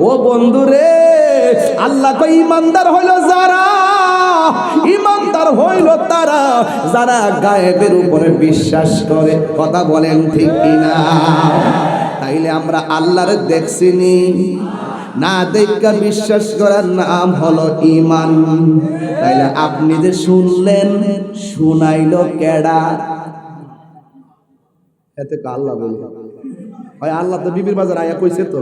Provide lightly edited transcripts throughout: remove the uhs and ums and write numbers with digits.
ও বন্ধুরে, আল্লাহ কই ইমানদার হইল যারা, ইমানদার হইল তারা যারা গায়েবের উপরে বিশ্বাস করে। কথা বলেন ঠিক কিনা? তাইলে আমরা আল্লাহরে দেখছিনি না, দেখা বিশ্বাস করার নাম হলো ঈমান। তাইলে আপনি যে শুনলেন, শুনাইলো কেডা? এতে আল্লাহ বলে ভাই, আল্লাহ তো বিবির বাজার আয়া কইছে তো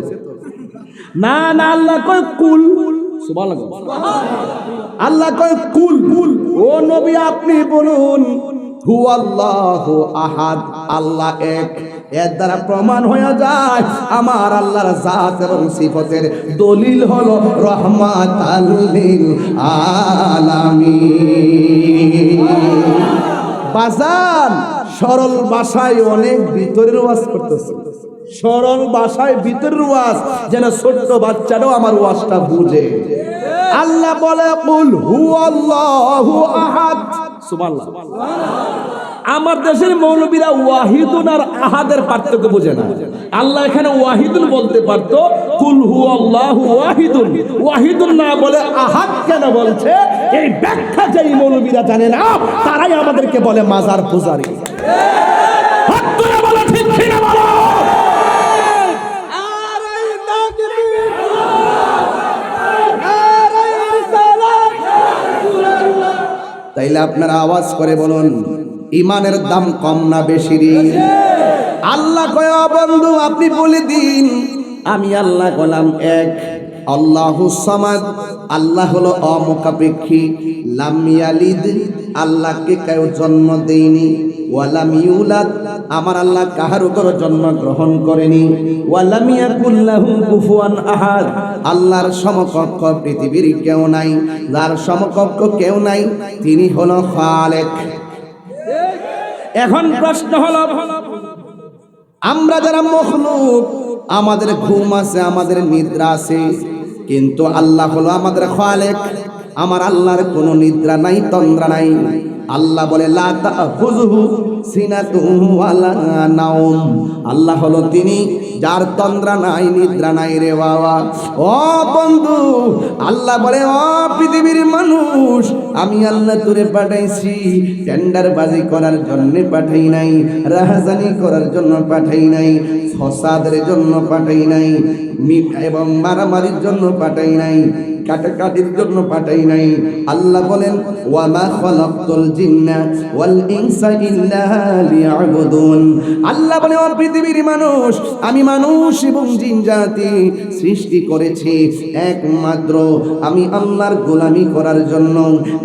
না না, আল্লাহ কয় কুল। সুবহানাল্লাহ, আল্লাহ কয় কুল। ও নবী আপনি বলুন হুয়াল্লাহু আহাদ, আল্লাহ এক। এর দ্বারা প্রমাণ হয়ে যায় আমার আল্লাহর জাত এবং সিফতের দলিল হলো রহমাতাল লিল আলামিন। বাজান সরল ভাষায় অনেক ভিতরের ওয়াজ করতেছে, সরল ভাষায় ভিতরের ওয়াজ, যেন ছোট্ট বাচ্চাটাও আমার ওয়াজটা বুঝে। আল্লাহ বলে কুল হুয়াল্লাহু আহাদ। সুবহানাল্লাহ। আমার দেশের মৌলবীরা ওয়াহিদুন আর আহাদের পার্থক্য বোঝে না। আল্লাহ এখানে ওয়াহিদুন বলতে পারতো, কুল হুয়াল্লাহু ওয়াহিদুন। ওয়াহিদুন না বলে আহাদ কেন বলছে, এই ব্যাখ্যা যেই মৌলবীরা জানে না, তারাই আমাদেরকে বলে মাজার পূজারী। হাত তুলে বলো ঠিক কিনা বলো। তাইলে আপনারা আওয়াজ করে বলুন, ইমানের দাম কম না বেশি? আল্লাহ কয় বন্ধু আপনি বলে দিন, আমি আল্লাহ গোলাম এক, আল্লাহুস সামাদ, আল্লাহ হলো অমুখাপেক্ষী, লাম ইয়ালিদ, আল্লাহকে কেউ জন্ম দেয়নি, ওয়ালাম ইউলাদ, আমার আল্লাহ কাহার উপর জন্ম গ্রহণ করেনি, ওয়ালাম ইয়াকুল লাহু কুফুয়ান আহাদ, আল্লাহর সমকক্ষ পৃথিবীর কেউ নাই, যার সমকক্ষ কেউ নাই তিনি হলো খালেক। এখন প্রশ্ন হলো, আমরা যারা মখলুক, আমাদের ঘুম আছে, আমাদের নিদ্রা আছে, কিন্তু আল্লাহ হলো আমাদের খালেক। আমার আল্লাহর কোনো নিদ্রা নাই, তন্দ্রা নাই। আল্লাহ বলে লা তাখুযুহু সিনাতুন ওয়ালা নাওম, আল্লাহ হলো তিনি যার তন্দ্রা নাই, নিদ্রা নাই রে বাবা। ও বন্ধু, আল্লাহ বলে ও পৃথিবীর মানুষ, আমি আল্লাহ তোরে পাঠাইছি টেন্ডারবাজি করার জন্য পাঠাই নাই, রাহাজানি করার জন্য পাঠাই নাই, ফসাদের জন্য পাঠাই নাই, এবং মারামারির জন্য পাঠাই নাই, কাটাকাটির জন্য পাঠাই নাই। আল্লাহ বলেন ওয়া মা খালাকতুল জিন্না ওয়াল ইনসা ইল্লা লিয়াবুদুন, আল্লাহ বলে ও পৃথিবীর মানুষ, আমি মানুষ এবং জিন জাতি সৃষ্টি করেছি একমাত্র আমি আল্লাহর গোলামি করার জন্য।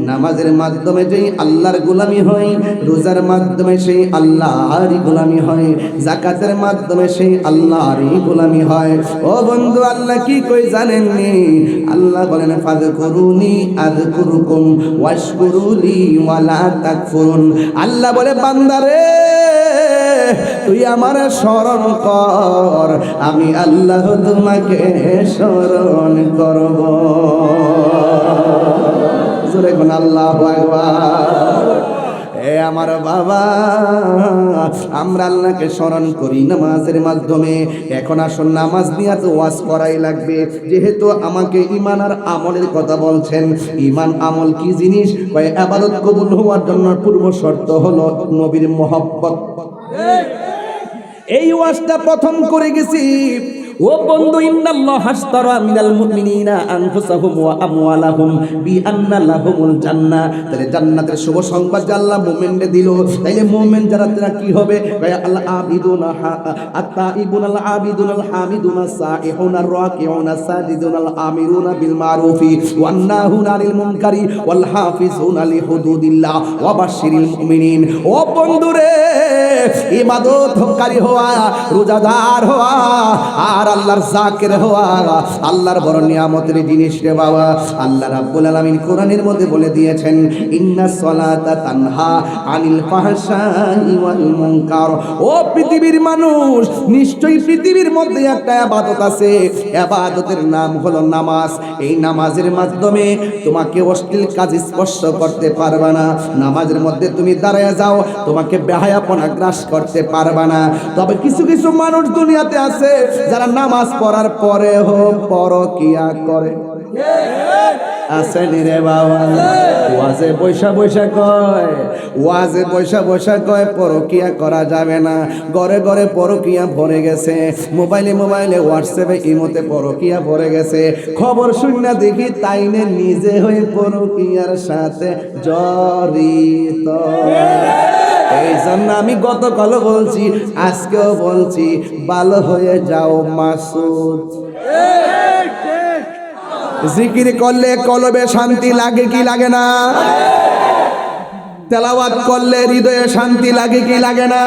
নামাজের মাধ্যমে যেই আল্লাহর গোলামি হয়, রোজার মাধ্যমে সেই আল্লাহরই গোলামি হয়, যাকাতের মাধ্যমে সেই আল্লাহরই গোলামি হয়। ও বন্ধু, আল্লাহ কি কই জানেননি? আল্লাহ বলেন ফাযকুরুনি আযকুরুকুম ওয়াশকুরুলি ওয়ালা তাকফুরুন, আল্লাহ বলে বান্দারে তুই আমার স্মরণ কর, আমি আল্লাহ তোমাকে স্মরণ করব। জোরে কোন আল্লাহু আকবার। এ আমার বাবা, আমরা আল্লাহকে স্মরণ করি নামাজের মাধ্যমে। এখন আসুন নামাজ নিয়ে তো ওয়াজ করাই লাগবে, যেহেতু আমাকে ঈমান আর আমলের কথা বলছেন। ঈমান আমল কি জিনিস? ইবাদত কবুল হওয়ার জন্য পূর্ব শর্ত হলো নবীর মহব্বত। এই ওয়াজটা প্রথম করে গেছি। ও বন্ধু, ইন্নাল্লাহা আশতারা মিনাল মুমিনিনা আনফুসাহুম ওয়া আমওয়ালাহুম বিআন্না লাহুমুল জান্নাহ, তাহলে জান্নাতের শুভ সংবাদ যে আল্লাহ মুমিনদের দিল। তাইলে মুমিন যারা তারা কি হবে? আল আবিদুনা আত-তাইবুন আল আবিদুন আল হামিদুন আস-সাইহুন আর-রাকিউন আস-সাজিদুন আল আমিরুনা বিল মারুফি ওয়ান নাহুনা আনিল মুনকারি ওয়াল হাফিজুনা লিহুদুদিল্লাহ ওয়া বাশশিরিল মুমিনিন। ও বন্ধুরে, ইবাদতকারী হওয়া, রোজাদার হওয়া আর আল্লাহর জাকির হওয়া আল্লাহর বড় নিয়ামতের জিনিস রে বাবা। আল্লাহ রাব্বুল আলামিন কোরআনের মধ্যে বলে দিয়েছেন ইন্নাস সালাতা তানহা আনিল ফাহশাই ওয়াল মুনকার। ও পৃথিবীর মানুষ, নিশ্চয়ই পৃথিবীর মধ্যে একটা ইবাদত আছে, ইবাদতের নাম হলো নামাজ। এই নামাজের মাধ্যমে তোমাকে অশ্লীল কাজ স্পর্শ করতে পারবে না। নামাজের মধ্যে তুমি দাঁড়ায় যাও, তোমাকে বেহায়াপনা গ্রাস করতে পারবে না। তবে কিছু কিছু মানুষ দুনিয়াতে আছে যারা নামাজ পড়ার পরেও পরকিয়া করে। আসেনি রে বাবা, ওয়াজে বৈশা বৈশা কয়, ওয়াজে বৈশা বৈশা কয় পরকিয়া করা যাবে না। ঘরে ঘরে পরকিয়া ভরে গেছে, মোবাইলে মোবাইলে হোয়াটসঅ্যাপে ইমোতে পরকিয়া ভরে গেছে। খবর শুনে দেখি তাইনে নিজে হয়ে পরকিয়ার সাথে জড়িত। এই জন্য আমি গতকালও বলছি, আজকেও বলছি, ভালো হয়ে যাও মাসুদ। জিকির করলে কলবে শান্তি লাগে কি লাগে না? তেলাওয়াত করলে হৃদয়ে শান্তি লাগে কি লাগে না?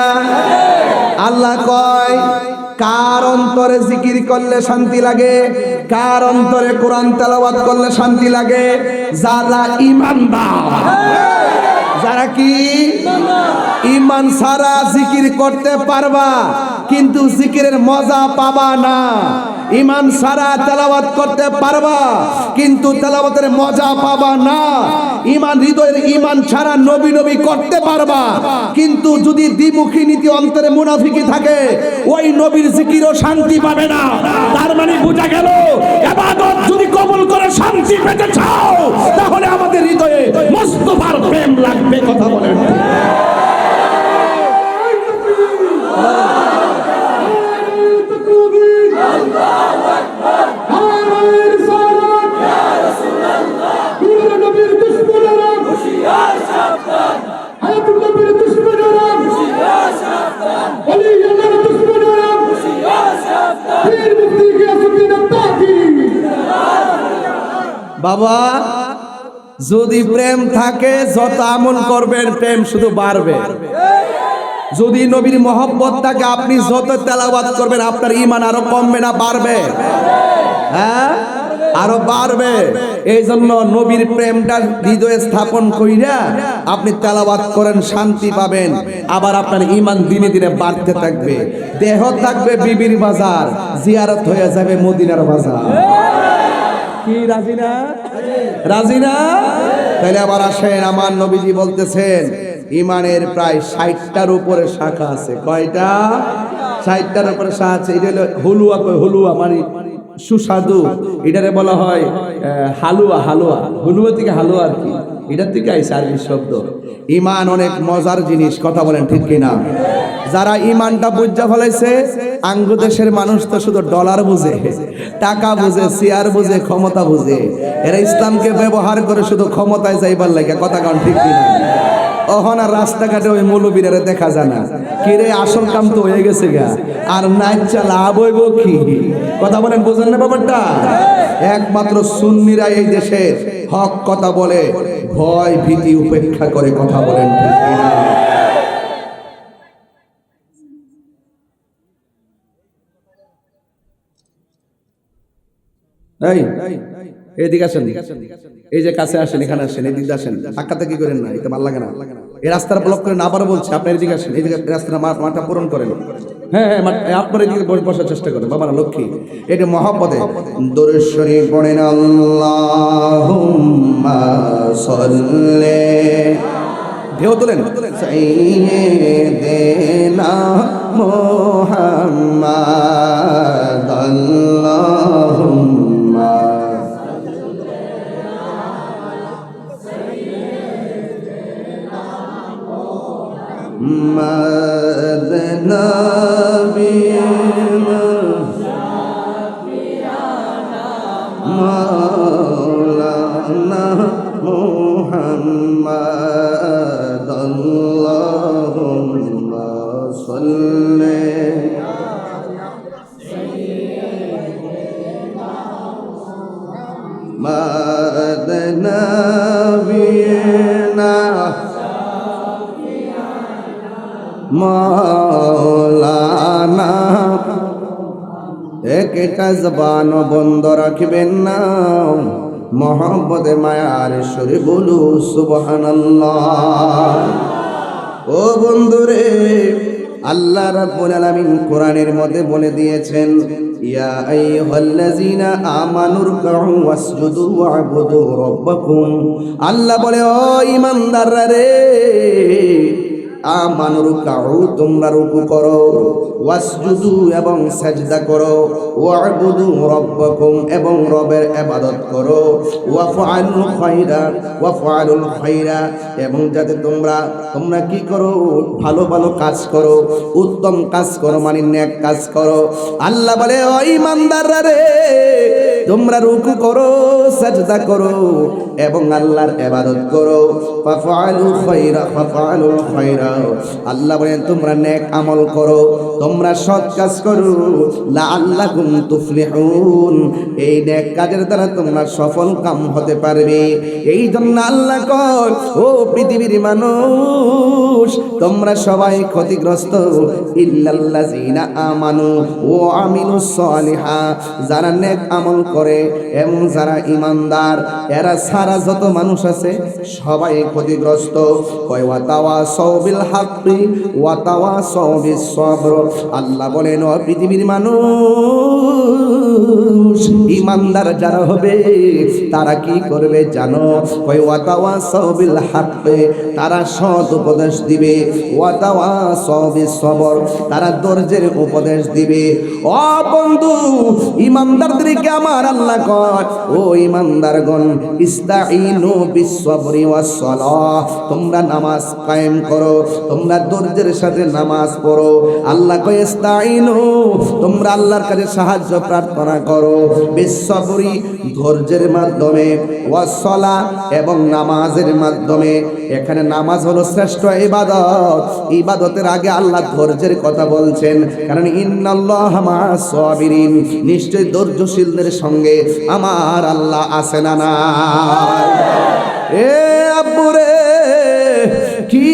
আল্লাহ কয়, কার অন্তরে জিকির করলে শান্তি লাগে, কার অন্তরে কোরআন তেলাওয়াত করলে শান্তি লাগে? যারা ঈমানদার, যারা কি ঈমান ছাড়া জিকির করতে পারবা কিন্তু জিকিরের মজা পাবা না। ঈমান ছাড়া তেলাওয়াত করতে পারবা কিন্তু তেলাওয়াতের মজা পাবা না। ঈমান, হৃদয়ের ঈমান ছাড়া নবী নবী করতে পারবা কিন্তু যদি দ্বিমুখী নীতি অন্তরে মুনাফিকি থাকে ওই নবীর জিকিরও শান্তি পাবে না। তার মানে বোঝা গেল, ইবাদত যদি কবুল করে শান্তি পেতে চাও তাহলে আমাদের হৃদয়ে মুস্তাফার প্রেম লাগবে। কথা বলেন। বাবা, যদি প্রেম থাকে যত আমল করবেন প্রেম শুধু বাড়বে। যদি নবীর মহব্বত থাকে আপনি যত তেলাওয়াত করবেন আপনার ঈমান আরো কমবে না বাড়বে? হ্যাঁ, আরো বাড়বে। এই জন্য নবীর প্রেমটা হৃদয়ে স্থাপন কইরা আপনি তেলাওয়াত করেন, শান্তি পাবেন। আবার আপনার ঈমান দিনে দিনে বাড়তে থাকবে। দেহ থাকবে বিবির বাজার, জিয়ারত হয়ে যাবে মদিনার বাজার। কি রাজি না? রাজি না? তাহলে আবার আসেন, আমার নবীজি বলতেছেন ঈমানের প্রায় 60টার উপরে শাখা আছে। কয়টা? 60টার উপরে শাখা আছে। এটা হলো হুলুয়া, হুলুয়া মানে সুস্বাদু, এটারে বলা হয় হালুয়া। হালুয়া, হুলুয়া থেকে হালুয়া আর কি, এটার থেকে আইছে আরবি শব্দ। ঈমান অনেক মজার জিনিস। কথা বলেন ঠিক কিনা? যারা ঈমানটা বুঝা ফেলাইছে, আঙ্গু দেশের মানুষ তো শুধু ডলার বুঝে, টাকা বুঝে, চেয়ার বুঝে, ক্ষমতা বুঝে। এরা ইসলামকে ব্যবহার করে শুধু ক্ষমতায় যাইবার লাগে। কথা কারণ ঠিক কিনা? ওহন আর রাস্তাঘাটে ওই মৌলবীরা দেখা যায় না। কিরে, আসল কাম তো হয়ে গেছে গা, আর নাইচা লাভ হইব কি? কথা বলেন, বুঝেন না ব্যাপারটা? একমাত্র সুন্নিরা এই দেশের হক কথা বলে, ভয় ভীতি উপেক্ষা করে। কথা বলেন ঠিক কিনা? এদিকে আসেন, এই যে কাছে আসেন, এখানে আসেন, এদিকে আসেন। ধাক্কাতে কি করেন না, এটা ভালো লাগে না। এই রাস্তাটা ব্লক করেন, আবারও বলছি আপনার এদিকে আসেন, এদিকে রাস্তাটা মাঠটা পূরণ করেন। হ্যাঁ হ্যাঁ, আপনার এদিকে বসার চেষ্টা করেন। বাবারা লক্ষ্মী, এটা মহব্বতে দরুদ শরীফ পড়েন। আল্লাহুম্মা সাল্লি, ঢেউ তোলেন, সাইয়্যিদিনা মুহাম্মাদ, আল্লাহুম্মা মাদনা বিনা মাওলানা মুহাম্মাদ, আল্লাহুম্মা সাল্লি মাদনা বিনা মাওলানা। একটা জবান বন্ধ রাখবেন না, মহব্বতে মায়ার সুরে বলু সুবহানাল্লাহ। ও বন্ধুরে, আল্লাহ রাব্বুল আলামিন কোরআনের মধ্যে বলে দিয়েছেন, ইয়া আইয়ুহাল্লাযীনা আমানুর রুকউ ওয়াসজুদু ওয়া'বুদু রাব্বাকুম। আল্লাহ বলে, ও ঈমানদাররা রে, আমানু রুকউ, তোমরা রুকু করো, ওয়াসজুদু এবং সাজদা করো, ওয়াবুদু রাব্বাকুম এবং রবের ইবাদত করো, ওয়াফআলুল খায়রা এবং যাতে তোমরা কি করো, ভালো ভালো কাজ করো, উত্তম কাজ করো, মানে নেক কাজ করো। আল্লাহ বলে ও ঈমানদাররা রে, তোমরা রুকু করো, সাজদা করো এবং আল্লাহর ইবাদত করো। ফাফআলুল খায়রা, আল্লাহ বলেন তোমরা নেক আমল করো, তোমরা সৎ কাজ করো, লাআল্লাকুম তুফলিহুন, এই নেক কাজের দ্বারা তোমরা সফল কাম হতে পারবে। এই জন্য আল্লাহ কয় ও পৃথিবীর মানুষ, তোমরা সবাই ক্ষতিগ্রস্ত, ইল্লাল্লাযিনা আমানু ওয়া আমিলুস সালিহাত, যারা নেক আমল করে এবং যারা ঈমানদার, এরা সারা যত মানুষ আছে সবাই ক্ষতিগ্রস্ত। কয় ওয়া তাওয়াসাউ বিল হাক্কি ওয়া তাওয়াসাউ বিস সবর। আল্লাহ বলেন ও পৃথিবীর মানুষ, ঈমানদার যারা হবে তারা কি করবে জানো? কয় ওয়া তাওয়াসাউ বিল হাক্কি, তারা সৎ উপদেশ দিবে, ওয়া তাওয়াসাউ বিস সবর, তারা ধৈর্যের উপদেশ দিবে। ও বন্ধু, ঈমানদারদেরকে আমার আল্লাহ কয় ও ঈমানদারগণ, ইস্তাঈনু বিস সবরি ওয়াস সালাহ, তোমরা নামাজ কায়েম করো, তোমরা ধৈর্যের সাথে নামাজ পড়ো। আল্লাহ কয় ইস্তাঈনু, তোমরা আল্লাহর কাছে সাহায্য প্রার্থনা করো, বিস সবরি, ধৈর্যের মাধ্যমে, ওয়াস সালাহ এবং নামাজের মাধ্যমে। এখানে নামাজ হলো শ্রেষ্ঠ ইবাদত। ইবাদতের আগে আল্লাহ ধৈর্যের কথা বলছেন, কারণ ইন্নাল্লাহা মা'আস সাবিরিন, নিশ্চয় ধৈর্যশীলদের সঙ্গে আমার আল্লাহ আছে না না। এ আব্বুরে, কি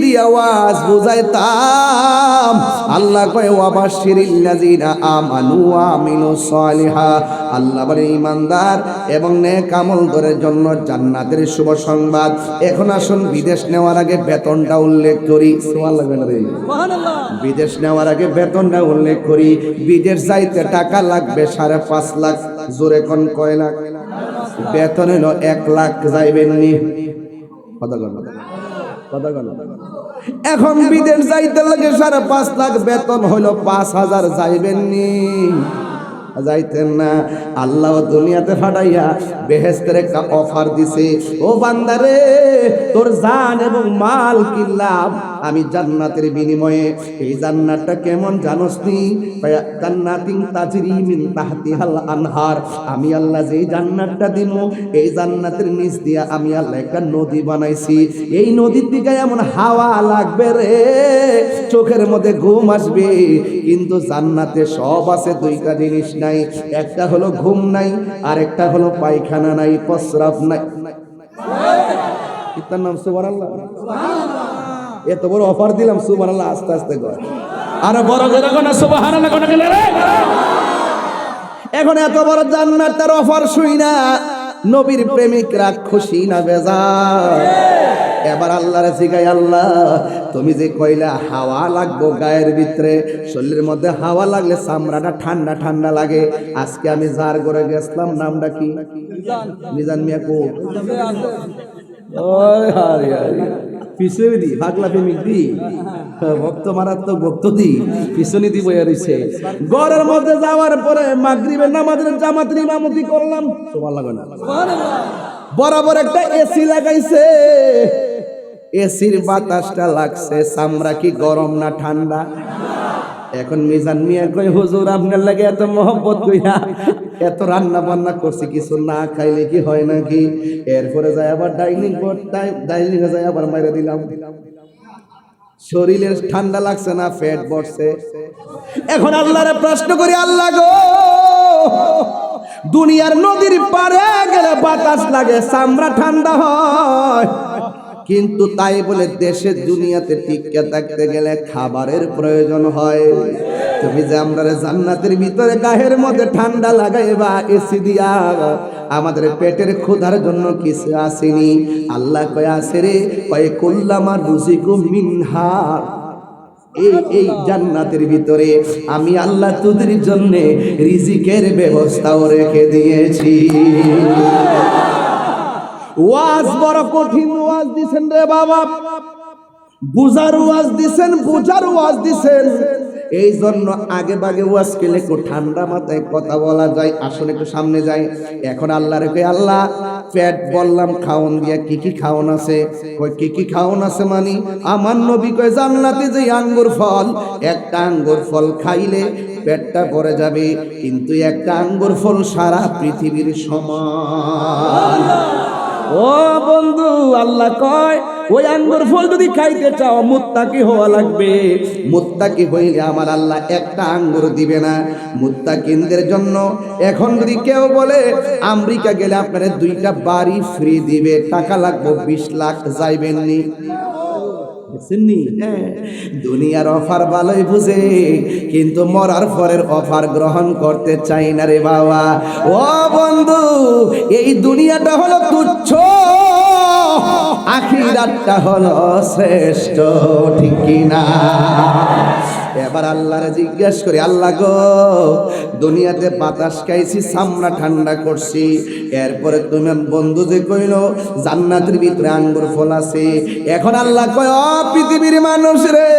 দিয়ে আওয়াজ বুঝাইতাম? আল্লাহ কয় ওয়াবাশশিরিল্লাযিনা আমানু ওয়া আমিলুস সালিহাত, আল্লাহ বলে ঈমানদার এবং নেক আমলদারের জন্য জান্নাতের শুভ সংবাদ। এখন আসুন বিদেশ নেওয়ার আগে বেতনটা উল্লেখ করি। সুবহানাল্লাহ, সুবহানাল্লাহ। বিদেশ নেওয়ার আগে বেতনটা উল্লেখ করি। বিদেশ যাইতে টাকা লাগবে 5.5 লাখ। জোরে কোন কয় লাখ? বেতন হলো 1 লাখ, যাইবেন নি? কথা বল। এখন বিদেশ যাইতে লাগে 5.5 লাখ, বেতন হইল 5,000, যাইবেন নি? যাইতেন না। আল্লাহ দুনিয়াতে ফাটাইয়া বেহেশতের একটা অফার দিছে, ও বান্দারে তোর জান এবং মাল কিনলাম আমি জান্নাতের বিনিময়ে। এই জান্নাতটা কেমন জানোস নি? জান্নাতিন তাজরি মিন তাহতিহাল আনহার, আমি আল্লাহ যে জান্নাতটা দিমু, এই জান্নাতের নিচ দিয়া আমি আল্লাহ একটা নদী বানাইছি। এই নদীর দিকে এমন হাওয়া লাগবে রে, চোখের মধ্যে ঘুম আসবে। কিন্তু জান্নাতে সব আছে, দুইটা জিনিস নাই, একটা হলো ঘুম নাই, আর একটা হলো পায়খানা নাই, প্রস্রাব নাই। এটার নাম সুবহানাল্লাহ। এত বড় অফার দিলাম, সুবহানাল্লাহ আস্তে আস্তে কর, আর বড় করে কোন সুবহানাল্লাহ কোন গেলে রে। এখন এত বড় জান্নাতের অফার শুই না নবীর প্রেমিকরা খুশি না বেজার? এবার আল্লাহরে জিগাই, আল্লাহ তুমি যে কইলা হাওয়া লাগবো গায়ের ভিতরে, শরীরের মধ্যে হাওয়া লাগলে চামড়াটা ঠান্ডা ঠান্ডা লাগে। আজকে আমি যার ঘরে গেছিলাম, নামটা কি? মিজান মিয়া কো? ওই হারি হারি পিছনে দি পাগলা প্রেমিক দি, ভক্ত মারাত্মক ভক্ত দি পিছনে দি বইয়া রইছে। ঘরের মধ্যে যাওয়ার পরে মাগরিবের নামাজের জামাতের ইমামতি করলাম, সুবহানাল্লাহ সুবহানাল্লাহ। বরাবর একটা এসি লাগাইছে, এসির বাতাসটা লাগছে, চামড়া কি গরম না ঠান্ডা? এখন মিজান মিয়া কই, হুজুর আপনার লাগে এত মহব্বত কইরা এত রান্না বান্না করছি, কিছু না খাইলে কি হয় নাকি? এরপরে যাই আবার ডাইনিং এ যাই আবার মাইরা দিলাম। শরীরের ঠান্ডা লাগছে না, পেট ভরছে। এখন আল্লাহরে প্রশ্ন করি, আল্লাহ গো, দুনিয়ার নদীর পারে গেলে বাতাস লাগে, চামড়া ঠান্ডা হয়, কিন্তু তাই বলে দেশের দুনিয়াতে টিকে থাকতে গেলে খাবারের প্রয়োজন হয়। তুমি যে আমরা জান্নাতের ভিতরে গায়ের মধ্যে ঠান্ডা লাগাইবা এসি দিয়া, আমাদের পেটের ক্ষুধার জন্য কিছু আসেনি? আল্লাহ কয় আছে রে, কয় কুল্লামা রুজিকুম মিনহা, এই জান্নাতের ভিতরে আমি আল্লাহ তোদের জন্য রিজিকের ব্যবস্থাও রেখে দিয়েছি। ওয়াজ বড় কঠিন ওয়াজ দিছেন রে বাবা। বুঝার ওয়াজ দিছেন, বুঝার ওয়াজ দিছেন। এই জন্য আগে বাগে ওয়াজ কেলে একটু ঠান্ডা মাথায় কথা বলা যায়। আসলে একটু সামনে যায়। এখন আল্লাহরে কই, আল্লাহ পেট বললাম খাওন দিয়া কি কি খাওন আছে? কই কি কি খাওন আছে মানে আমার নবী কয় জান্নাতে যে আঙ্গুর ফল, একটা আঙ্গুর ফল খাইলে পেটটা ভরে যাবে, কিন্তু একটা আঙ্গুর ফল সারা পৃথিবীর সমান। ও বন্ধু, আল্লাহ কয় ওই আঙ্গুর ফল যদি খাইতে চাও মুত্তাকি হওয়া লাগবে। মুত্তাকি হইলে আমার আল্লাহ একটা আঙ্গুর দিবে না মুত্তাকিনদের জন্য। এখন যদি কেউ বলে আমেরিকা গেলে আপনারা 2টা বাড়ি ফ্রি দিবে, টাকা লাগবে 20 লাখ, যাইবেননি? দুনিয়ার অফার ভালোই বুঝে, কিন্তু মরার পরের অফার গ্রহণ করতে চাই না রে বাবা। ও বন্ধু, এই দুনিয়াটা হলো তুচ্ছ, আখিরাতটা হলো শ্রেষ্ঠ, ঠিক কিনা? এবার আল্লাহরে জিজ্ঞেস করি, আল্লাহ গো দুনিয়াতে বাতাস খাইছি, চামড়া ঠান্ডা করছি, এরপরে তুমি বন্ধু যে কইলো জান্নাতের ভিতরে আঙ্গুর ফল আছে। এখন আল্লাহ কয়, ও পৃথিবীর মানুষ রে,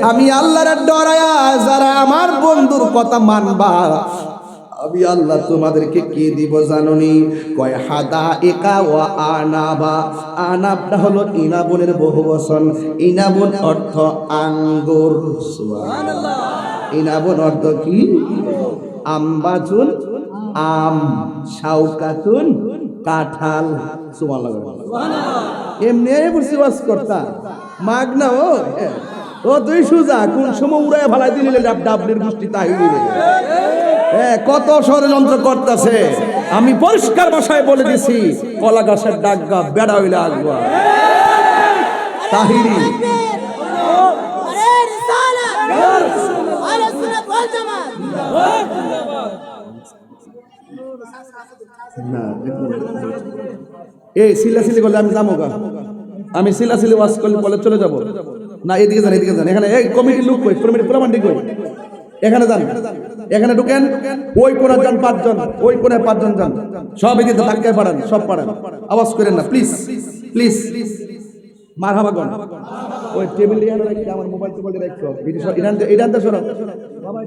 আমি আল্লাহরে ডরায়া যারা আমার বন্ধুর কথা মানবা, আমি আল্লাহ তোমাদেরকে কি দিব জানোনি? কয় হাদাইকা ওয়া আনাবা। আনাবটা হলো ইনাবনের বহুবচন। ইনাবন অর্থ আঙ্গুর। সুবহানাল্লাহ। ইনাবন অর্থ কি? আম্বাচুন আম, শাউকাতুন কাঁঠাল। সুবহানাল্লাহ। এমনি বসে বাস করতা মাগ না। ও তুই সুজা কোন সময় উড়ায় ভালাই দিলে ডাবলির গোষ্ঠী তাই দিলে। কত ষড়যন্ত্র করতেছে। আমি পরিষ্কার ভাষায় বলে দিছি, কলা গাছের ডাগা বেড়া হইলে আগবা তাহিরি। এই সিলাসিলি করলে আমি যাবো গা, আমি সিলাসিলি ওয়াজ করলে বলে চলে যাবো না। এদিকে যান, এদিকে যান। এখানে এই কমিটির লোক কই? কমিটি পুরো মান্ডি কই? এখানে যান, এখানে ঢুকেন। ওই কোণে যান 5 জন, ওই কোণে 5 জন যান। সব এদিকে ধাক্কায় পারেন, সব পারেন। আওয়াজ করেন না প্লিজ, প্লিজ। মারহাবা গন। ওই টেবিল দিয়ে রাখি, আমার মোবাইল টোবাইল রাখো। ইরানতে সরো বাবা।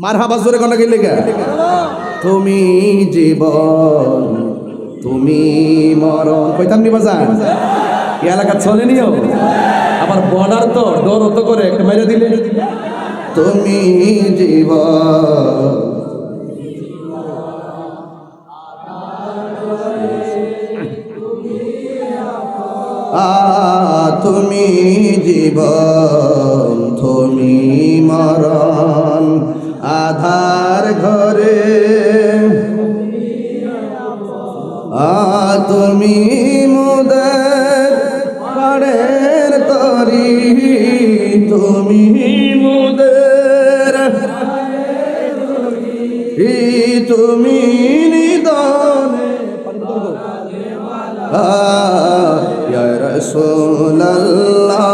মারহাবা জোরে কোন গেলে গা? তুমি জীবন, তুমি মরণ। কইতাম নি বাজান? এই এলাকা চলে নিও। আবার বর্ডার তো ডর হতো করে একটা মেরে দিলে। তুমি জীবন, তুমি জীবন, তুমি মরণ, আধার ঘরে তুমি মুদের পাড়ের তরি, তুমি মুদের তুমি নিদনে। ইয়া রাসূলুল্লাহ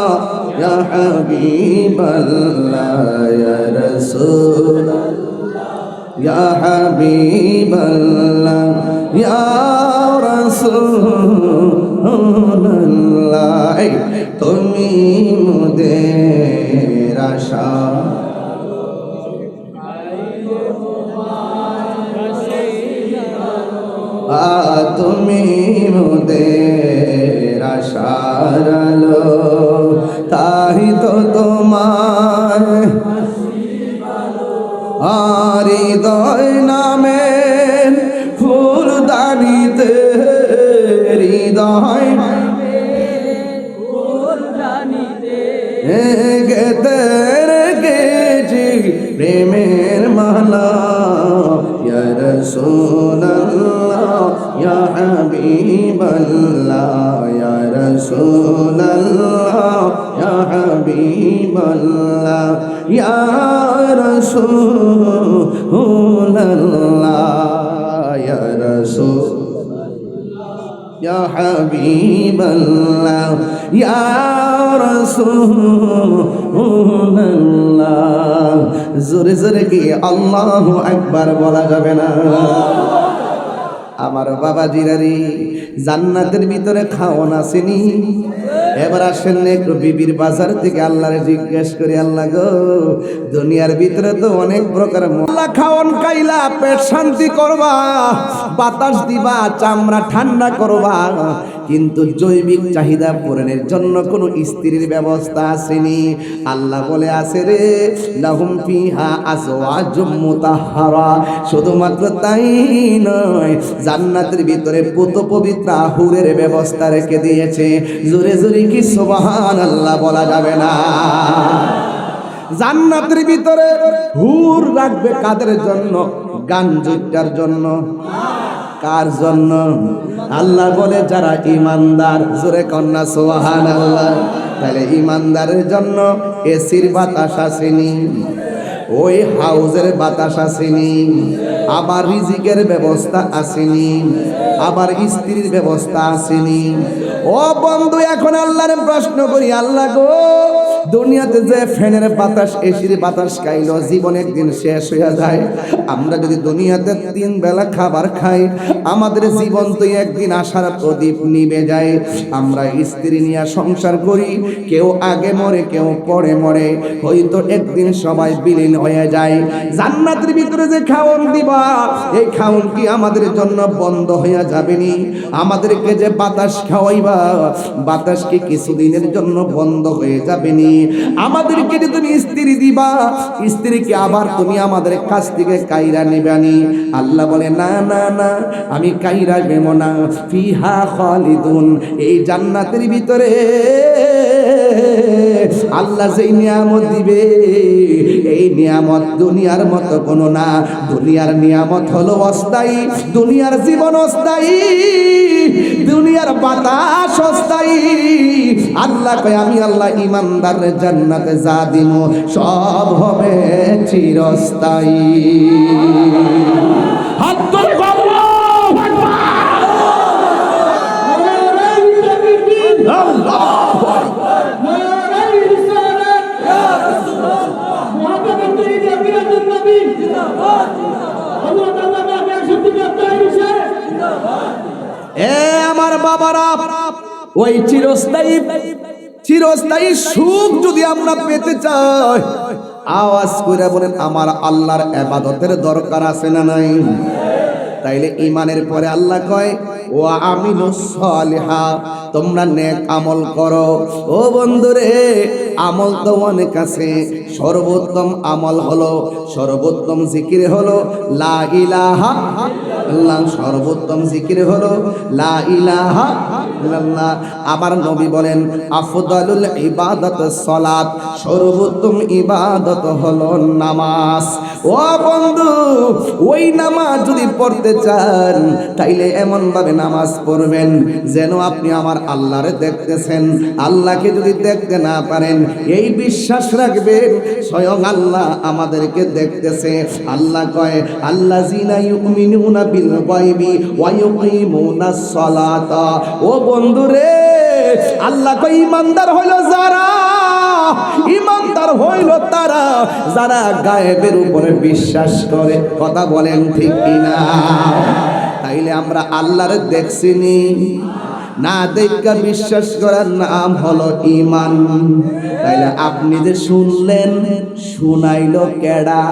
ইয়া হাবিবাল্লাহ, ইয়া রাসূলুল্লাহ ইয়া হাবিবাল্লাহ, ইয়া রাসূলুল্লাহ। তুমি মোদের আশা, তুমি মোদের আশার আলো, তাই তো তোমার হৃদয় নামে ফুলদানিতে, হৃদয় গেতে রেখেছি প্রেমের মালা। ইয়া রাসূলুল্লাহ ইয়া হাবিবাল্লাহ, ইয়া রাসূলুল্লাহ ইয়া হাবিবাল্লাহ, ইয়া রাসূলুল্লাহ ইয়া রাসূল ইয়া হাবিবাল্লাহ, ইয়া রাসূলুল্লাহ। জোরে জোরে কি আল্লাহু আকবার বলা যাবে না? আমার বাবা জিরারি জান্নাতের ভিতরে খাওয়ান আসেনি। এবার আসেন একটু বিবির বাজার থেকে আল্লাহরে জিজ্ঞেস করি, আল্লাহ গো দুনিয়ার ভিতরে তো অনেক প্রকার আল্লাহ খাওয়ান খাইলা পেট শান্তি করবা, বাতাস দিবা, চামড়া ঠান্ডা করবা, কিন্তু জৈবিক চাহিদা পূরণের জন্য কোনো স্ত্রীর ব্যবস্থা আসেনি। আল্লাহ বলে আছে রে, লাহুম ফিহা আজওয়াজুম মুতাহহারা। শুধুমাত্র তাই নয়, জান্নাতের ভিতরে পুত পবিত্র হুরের ব্যবস্থা রেখে দিয়েছে। জোরে জোরে কি সুবহানাল্লাহ বলা যাবে না? জান্নাতের ভিতরে হুর রাখবে কাদের জন্য? গাঞ্জুটার জন্য। কার জন্য? আল্লাহ বলে যারা ইমানদার। জোরে কন্যা সুবহানাল্লাহ। তাহলে ইমানদারের জন্য এসির বাতাস আসেনি, ওই হাউজের বাতাস আসেনি, আবার রিজিকের ব্যবস্থা আসেনি, আবার স্ত্রীর ব্যবস্থা আসেনি। ও বন্ধু, এখন আল্লাহর প্রশ্ন করি, আল্লাহ গো দুনিয়াতে যে ফ্যানের বাতাস এসির বাতাস খাইলো, জীবন একদিন শেষ হয়ে যায়। আমরা যদি দুনিয়াতে 3 বেলা খাবার খাই, আমাদের জীবন তো একদিন আশার প্রদীপ নিভে যায়। আমরা স্ত্রী নিয়ে সংসার করি, কেউ আগে মরে কেউ পরে মরে, হয়তো একদিন সবাই বিলীন হয়ে যায়। জান্নাতের ভিতরে যে খাওন দিবা, এই খাওন কি আমাদের জন্য বন্ধ হয়ে যাবেনি? আমাদেরকে যে বাতাস খাওয়াইবা, বাতাস কি কিছুদিনের জন্য বন্ধ হয়ে যাবেনি? আমাদেরকে যে তুমি স্ত্রী দিবা, স্ত্রীকে আবার তুমি আমাদের কাছ থেকে কাইরা নেবানি? আল্লাহ বলে না না না, আমি কাইরা নেব না। ফিহা খালিদুন, এই জান্নাতের ভিতরে আল্লাহ যেই নিয়ামত দিবে, এই নিয়ামত দুনিয়ার মতো কোনো না। দুনিয়ার নিয়ামত হলো অস্থায়ী, দুনিয়ার জীবন অস্থায়ী, দুনিয়ার বাতাস অস্থায়ী। আল্লাহ কয় আমি আল্লাহ ইমানদারের জান্নাতে যা দিব সব হবে চিরস্থায়ী। হাত তুলে আল্লাহু আকবার, আল্লাহু আকবার। এ আমার বাবারা, ওই চিরস্থায়ী সুখ যদি আমরা পেতে চাই, আওয়াজ করে বলেন আমার আল্লাহর ইবাদতের দরকার আছে না নাই? তাইলে ইমানের পরে আল্লাহ কয় ও আমিলুস সালিহা, তোমরা নেক আমল করো। ও বন্ধুরে, আমল তো অনেক আছে, সর্বোত্তম আমল হলো, সর্বোত্তম জিকির হলো লা ইলাহা ইল্লাল্লাহ। সর্বোত্তম জিকির হলো লা ইলাহা ইল্লাল্লাহ। আবার নবী বলেন আফদালুল ইবাদাত সালাত, সর্বোত্তম ইবাদত হলো নামাজ। ও বন্ধু, ওই নামাজ যদি পড়তে চান, তাইলে এমন ভাবে নামাজ পড়বেন যেন আপনি আমার আল্লাহরে দেখতেছেন। আল্লাহকে যদি দেখতে না পারেন, এই বিশ্বাস রাখবেন স্বয়ং আল্লাহ আমাদেরকে দেখতেছে। আল্লাহ কয় আল্লাযিনা ইউমিনুনা বিল গায়বি ওয়া ইউকিমুনাস সালাতা। ও বন্ধুরে, আল্লাহ কয় ইমানদার হইল যারা, ইমানদার হইল তারা যারা গায়েবের উপরে বিশ্বাস করে। কথা বলেন ঠিক কিনা? তাইলে আমরা আল্লাহরে দেখছিনি না, দেখা বিশ্বাস করার নাম হলো ঈমান। তাইলে আপনি যে শুনলেন, শুনাইলো কেডা?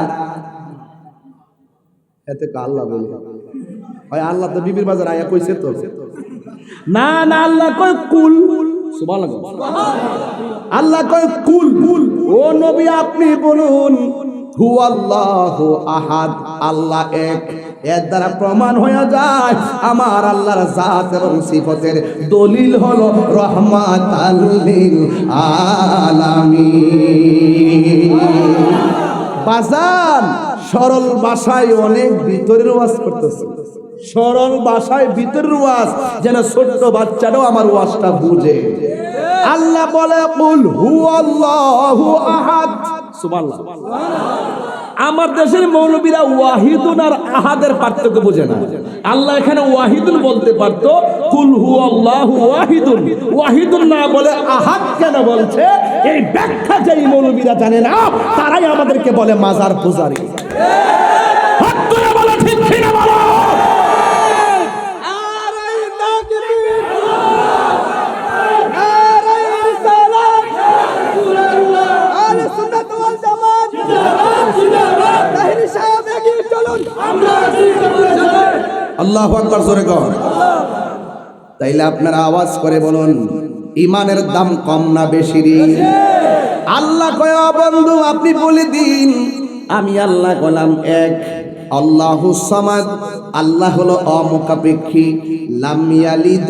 এতে আল্লাহ বলে হয়, আল্লাহ তো বিবির বাজার আয়া কইছে তো না না, আল্লাহ কয় কুল। সুবহানাল্লাহ, আল্লাহ কয় কুল। ও নবী আপনি বলুন হুয়াল্লাহু আহাদ, আল্লাহ এক। এর দ্বারা প্রমাণ হয়ে যায় আমার আল্লাহর জাত এবং সিফতের। দলিল হলো রহমাতাল লিল আলামিন। বাজান, সরল ভাষায় অনেক ভিতরের ওয়াজ করতেছে, সরল ভাষায় ভিতরের ওয়াজ, যেন ছোট্ট বাচ্চারাও আমার ওয়াজটা বুঝে। আল্লাহ বলে কুল হুয়াল্লাহু আহাদ। সুবহানাল্লাহ। আমার দেশের মৌলবীরা ওয়াহিদুন আর আহাদের পার্থক্য বোঝে না। আল্লাহ এখানে ওয়াহিদুন বলতে পারতো, কুল হুয়াল্লাহু ওয়াহিদুন। ওয়াহিদুন না বলে আহাদ কেন বলছে, এই ব্যাখ্যা যেই মৌলবীরা জানে না, তারাই আমাদেরকে বলে মাজার পূজারী। হাত তুলে বলো ঠিক কিনা বলো। আর এই তাকবীর আল্লাহু আকবার জোরে কর। তাইলে আপনারা আওয়াজ করে বলুন, ইমানের দাম কম না বেশি রে? আল্লাহ কয় বন্ধু আপনি বলে দিন আমি আল্লাহ গোলাম এক, আল্লাহুস সামাদ, আল্লাহ হলো অমুখাপেক্ষী, লাম ইয়ালিদ,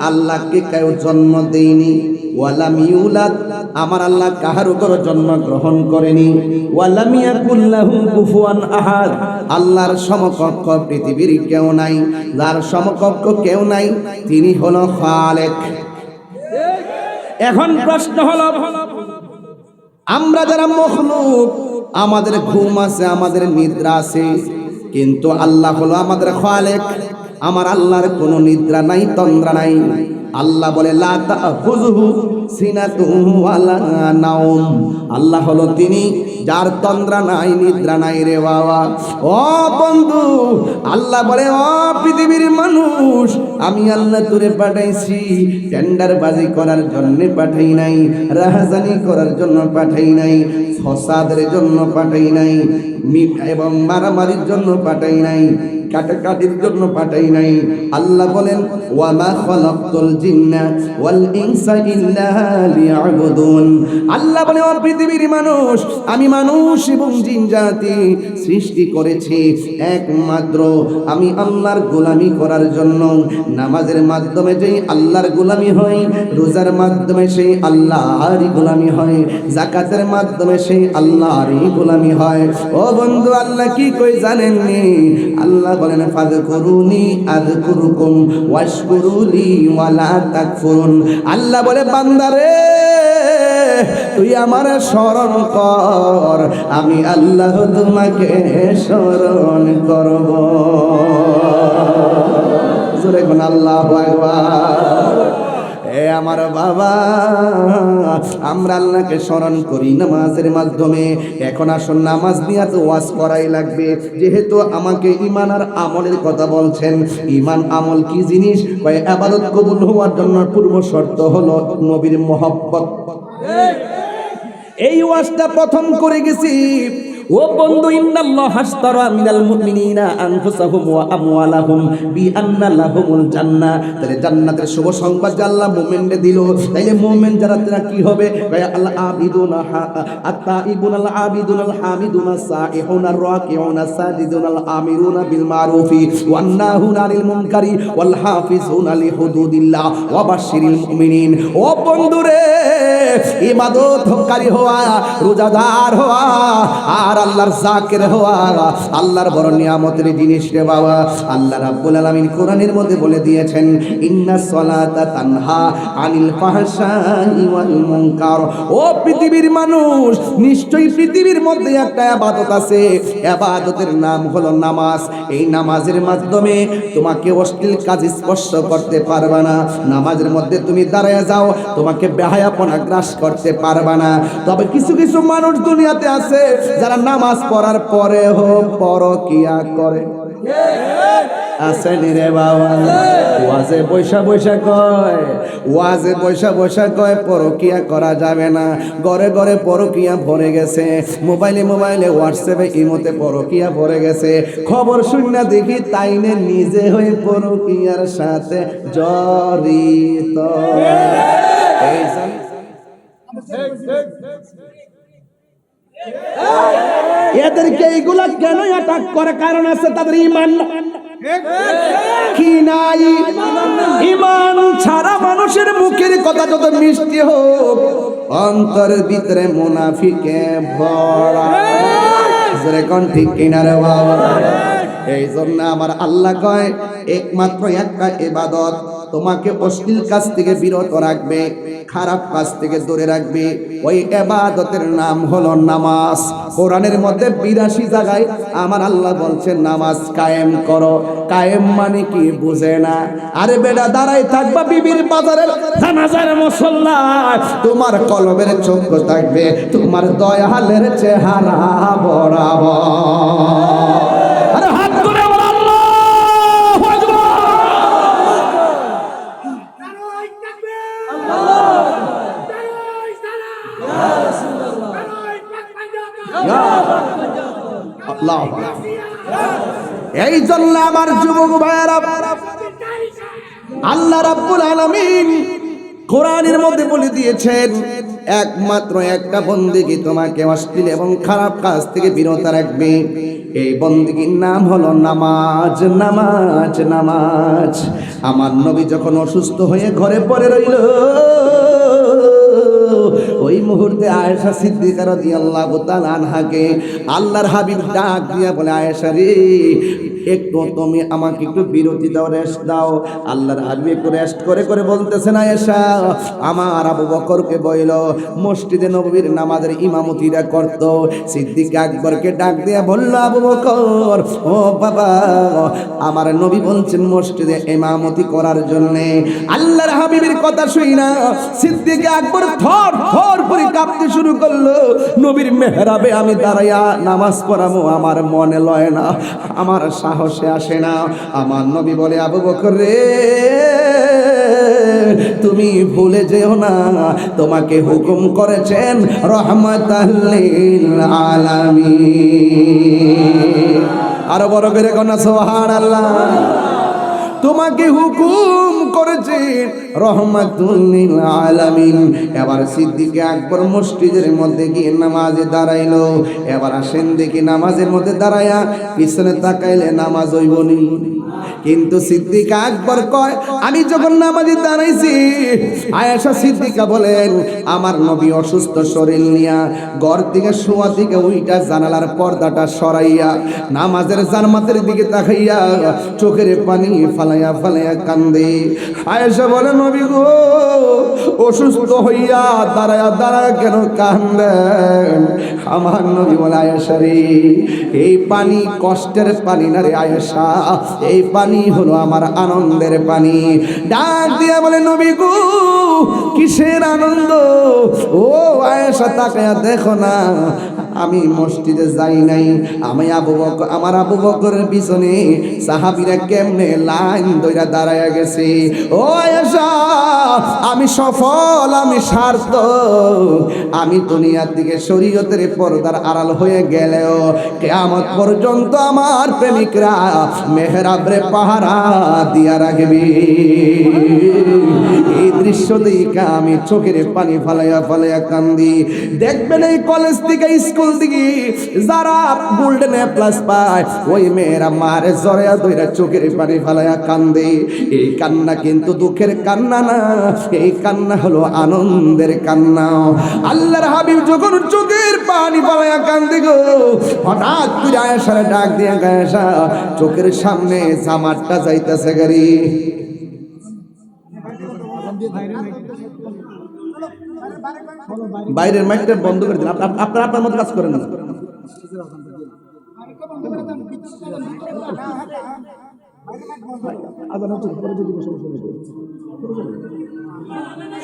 আল্লাহকে কেউ জন্ম দেয়নি, ওয়ালাম ইউলাদ, আমার আল্লাহ কাহার উপর জন্ম গ্রহণ করেনি, ওয়ালাম ইয়াকুল লাহু কুফুয়ান আহাদ, আল্লাহর সমকক্ষ পৃথিবীর কেউ নাই, যার সমকক্ষ কেউ নাই, তিনি হলো খালেক। এখন প্রশ্ন হলো, আমরা যারা মখলুক, আমাদের ঘুম আছে, আমাদের নিদ্রা আছে, কিন্তু আল্লাহ হলো আমাদের খালেক। আমার আল্লাহর কোনো নিদ্রা নাই, তন্দ্রা নাই। আল্লাহ বলে লা তাখুযুহু সিনাতুন ওয়ালা নাওম, আল্লাহ হলো তিনি যার তন্দ্রা নাই, নিদ্রা নাই রে বাবা। ও বন্ধু, আল্লাহ বলে ও পৃথিবীর মানুষ, আমি আল্লাহ তোরে পাঠাইছি টেন্ডার বাজি করার জন্য পাঠাই নাই, রাহাজানি করার জন্য পাঠাই নাই, ফসাদের জন্য পাঠাই নাই, এবং মারামারির জন্য পাঠাই নাই, কাটাকাটির জন্য পাঠাই নাই। আল্লাহ বলেন ওয়া মা খালাকতুল জিন্না ওয়াল ইনসা ইল্লা লিয়াবুদুন, আল্লাহ বলে ও পৃথিবীর মানুষ, আমি মানুষ এবং জিন জাতি সৃষ্টি করেছি একমাত্র আমি আল্লাহর গোলামি করার জন্য। নামাজের মাধ্যমে যেই আল্লাহর গোলামি হয়, রোজার মাধ্যমে সেই আল্লাহরই গোলামি হয়, যাকাতের মাধ্যমে সেই আল্লাহরই গোলামি হয়। ও বন্ধু, আল্লাহ কি কই জানেননি? আল্লাহ বলেন ফাযকুরুনি আযকুরুকুম ওয়াশকুরুলি ওয়ালা তাকফুরুন, আল্লাহ বলে বান্দারে তুই আমার স্মরণ কর, আমি আল্লাহ তোমাকে স্মরণ করব। জোরে কোন আল্লাহু আকবার। এ আমার বাবা, আমরা আল্লাহকে স্মরণ করি নামাজের মাধ্যমে। এখন আসুন নামাজ নিয়ে তো ওয়াজ করাই লাগবে, যেহেতু আমাকে ঈমান আর আমলের কথা বলছেন। ঈমান আমল কি জিনিস? কয় ইবাদত কবুল হওয়ার জন্য পূর্ব শর্ত হলো নবীর মহব্বত। এই ওয়াজটা প্রথম করে গেছি ও বন্ধু, ইন্নাল্লাহা আশতারা মিনাল মুমিনিনা আনফুসাহুম ওয়া আমওয়ালাহুম বিআন্না লাহুমুল জান্নাহ, তাহলে জান্নাতের শুভ সংবাদ আল্লাহ মুমিনদের দিল। তাইলে মুমিন যারা তারা কি হবে? আল আবিদুনা আত-তাইবুনা আল আবিদুনা আল হামিদুনা সাইহুনা রাকিউনা সাজিদুনা আল আমিরুনা বিল মারুফি ওয়ান নাহুনা আনিল মুনকারি ওয়াল হাফিজুনা লিহুদুদিল্লাহ ওয়া বাশশিরিল মুমিনিন। ও বন্ধুরে, ইবাদতকারী হওয়া, রোজাদার হওয়া আর আল্লাহর জাকির হওয়া আল্লাহর বড় নিয়ামতের জিনিস রে বাবা। আল্লাহ রাব্বুল আলামিন কোরআনের মধ্যে বলে দিয়েছেন ইন্নাস সালাতা তানহা আনিল ফাহশাই ওয়াল মুনকার। ও পৃথিবীর মানুষ, নিশ্চয়ই পৃথিবীর মধ্যে একটা ইবাদত আছে, ইবাদতের নাম হলো নামাজ। এই নামাজের মাধ্যমে তোমাকে অশ্লীল কাজ স্পর্শ করতে পারবে না। নামাজের মধ্যে তুমি দাঁড়ায় যাও, তোমাকে বেহায়াপনা গ্রাস করতে পারবে না। তবে কিছু কিছু মানুষ দুনিয়াতে আছে যারা নামাজ পড়ার পরেও পরকিয়া করে। আসেনি রে বাবা? ওয়াজে বৈশা বৈশা কয়, ওয়াজে বৈশা বৈশা কয় পরকিয়া করা যাবে না। ঘরে ঘরে পরকিয়া ভরে গেছে, মোবাইলে মোবাইলে হোয়াটসঅ্যাপে ইমোতে পরকিয়া ভরে গেছে। খবর শুনে দেখি তাইনে নিজে হয়ে পরকিয়ার সাথে জড়িত। এদেরকে এইগুলা কেন অ্যাটাক করে? কারণ আছে তাদের ঈমান কি নাই। ঈমান ছাড়া মানুষের মুখের কথা যত মিষ্টি হোক, অন্তরের ভিতরে মুনাফিকে ভরা। জোরে কোন ঠিক কিনা রে বাবা? এই জন্য আমার আল্লাহ কয় একমাত্র একটা ইবাদত তোমাকে অশ্লীল কাজ থেকে বিরত রাখবে, খারাপ কাজ থেকে দূরে রাখবে। ওই ইবাদতের নাম হলো নামাজ। কোরআনের মধ্যে 82 জায়গায় আমার আল্লাহ বলছেন নামাজ কায়েম করো। কায়েম মানে কি বুঝে না? আরে বেটা দাঁড়াই থাকবা বিবির বাজারের জানাজার মুসল্লায়, তোমার কলবের চোখ থাকবে তোমার দয়ালের চেহারা বরাবর। আরে হাত তুলে আল্লাহু আকবার। আল্লাহ এই জন্য আমার যুবক ভাইয়েরা, আল্লাহ রাব্বুল আলামিন কোরআনের মধ্যে বলে দিয়েছেন, একমাত্র একটা বন্দেগী তোমাকে অশ্লীল এবং খারাপ কাজ থেকে বিরত রাখবে। এই বন্দেগীর নাম হলো নামাজ। নামাজ নামাজ। আমার নবী যখন অসুস্থ হয়ে ঘরে পড়ে রইল, ওই মুহূর্তে আয়েশা সিদ্দিকা রাদিয়াল্লাহু তাআলা আনহাকে আল্লাহর হাবিব ডাক দিয়া বলে, আয়েশা রে, একটু তুমি আমাকে একটু বিরতি দাও, রেস্ট দাও। আল্লাহর হাবিব একটু রেস্ট করে করে বলতেছেন, আয়েশা, আমার আবু বকরকে বইল মসজিদে নববীর নামাজের ইমামতিরা করত। সিদ্দিক আকবরকে ডাক দিয়া বলল, আবু বকর, ও বাবা, আমার নবী বলছেন মসজিদে ইমামতি করার জন্য। আল্লাহর হাবিবের কথা শুই না সিদ্দিক আকবর থর থর করে কাঁপতে শুরু করলো। নবীর মেহরাবে আমি দাঁড়াইয়া নামাজ পড়াবো, আমার মনে লয় না, আমার সাহসে আসে না। আমার নবী বলে, আবু বকর রে, তুমি ভুলে যেও না, তোমাকে হুকুম করেছেন রহমাতাল লিল আলামিন। আরো বড় করে কোনা সুবহানাল্লাহ। তোমাকে হুকুম করেছেন রহমাতুল লিল আলামিন। এবার সিদ্দিক আকবর মসজিদের মধ্যে গিয়ে নামাজে দাঁড়াইলো। এবার আসেন দেখি নামাজের মধ্যে দাঁড়ায়া পিছনে তাকাইলে নামাজ হইবনি। কিন্তু সিদ্দিক আকবর কয়, আমি যখন নামাজে দাঁড়াইছি, আয়েশা সিদ্দিকা বলেন, আমার নবী অসুস্থ শরীর নিয়া ঘর থেকে শোয়া থেকে ওইটা জানালার পর্দাটা সরাইয়া নামাজের জামাতের দিকে তাকাইয়া চোখের পানি ফালাইয়া ফালাইয়া কান্দে। আয়েশা বলে, নবী গো, অসুস্থ হইয়া দাঁড়ায়া দাঁড়ায়া কেন কান্দেন? আমার নবী বলে, আয়েশা রে, এই পানি কষ্টের পানি না রে আয়েশা, এই পানি হলো আমার আনন্দের পানি। ডাক দিয়া বলে, নবী গো, কিসের আনন্দ? ও আয়েশা, তাকায়া দেখো না, আমি মসজিদে যাই নাই, আমি আমার আবু বকরের পিছনে সাহাবীরা কেমনে লাইন ধইরা দাঁড়ায়া গেছে। ও আয়েশা, আমি সফল, আমি সার্থক। আমি দুনিয়ার দিকে শরীয়তের পর্দার আড়াল হয়ে গেলেও কিয়ামত পর্যন্ত আমার প্রেমিকরা মেহরাবে পাহারা দিয়া রাখবে। এই দৃশ্য দেখে আমি চোখের পানি ফালাইয়া ফালাইয়া কান্দি। দেখবেন এই কলেজ থেকে স্কুল থেকে যারা গোল্ডেন এ প্লাস পায়, ওই মেয়েরা মারে জড়াইয়া ধইরা চোখের পানি ফালাইয়া কান্দে। এই কান্না কিন্তু দুঃখের কান্না না, এই কান্না হলো আনন্দের কান্না। আল্লাহর হাবিব যখন চোখের পানি ফালাইয়া কান্দে গো, হঠাৎ করে আয়েশার ডাক দিয়া, আয়েশা, চোখের সামনে জামাতটা যাইতেছে গাড়ি। বাইরের মাইকটা বন্ধ করে দিন, আপনারা আপনার মতো কাজ করেন না।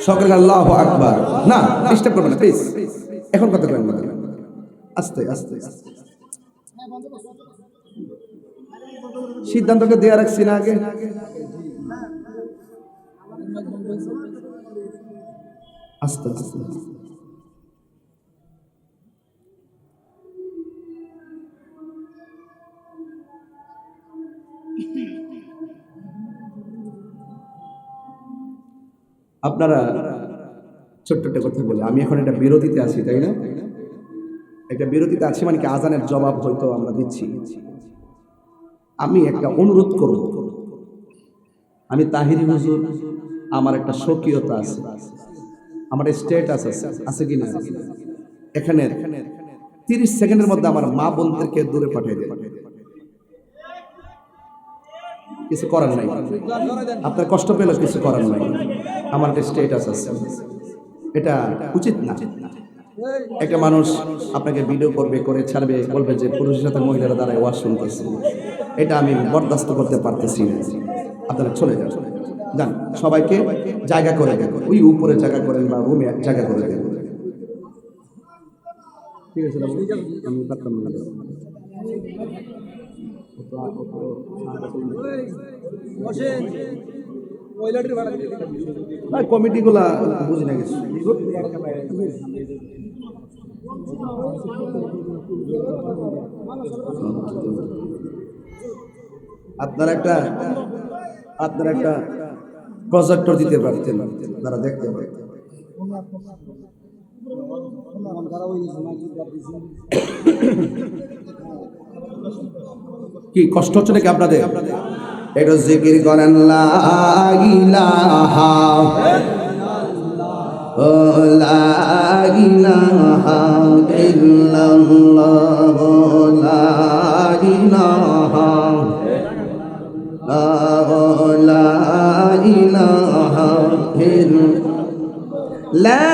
সকলে আল্লাহু আকবার। না, ডিস্টার্ব করবেন না প্লিজ। এখন কথা বলেন, আস্তে আস্তে। সিদ্ধান্তটা দেয়া রাখছি না আগে? আস্তে আস্তে। আপনারা ছোট্ট একটা কথা বলে, আমি এখন একটা বিরতিতে আছি, তাই না? একটা বিরতিতে আছি মানে কি আজানের জবাব হয়তো আমরা দিচ্ছি। আমি একটা অনুরোধ করব, আমি তাহিরি হুজুর, আমার একটা স্বকীয়তা আছে, আমার স্ট্যাটাস আছে কিনা, এখানে 30 সেকেন্ডের মধ্যে আমার মা বোনদেরকে দূরে পাঠিয়ে দেন। কিছু করার নাই, আপনার কষ্ট পেলে কিছু করার নাই, আমার একটা স্ট্যাটাস আছে, এটা উচিত না। একটা মানুষ আপনাকে ভিডিও করবে, করে ছাড়বে, বলবে যে পুরুষের সাথে মহিলারা দাঁড়ায় ওয়াজ শুনতেছে, এটা আমি বরদাস্ত করতে পারতেছি না। আপনারা চলে যান, যান, সবাইকে জায়গা করে দেন, ওই উপরে জায়গা করেন বা রুমে জায়গা করে দেন। ঠিক আছে, আমি পারতাম না। কমিটিগুলা বুঝি না গেছে। আপনারা একটা প্রজেক্টর দিতে পারতেন, তারা দেখতে পারতেন। কি কষ্ট হচ্ছে নাকি আপনাদের? একটু জিকির করেন লা ইলাহা লা ইলাহা ইল্লাল্লাহ লা ইলাহা লা ইলাহা লা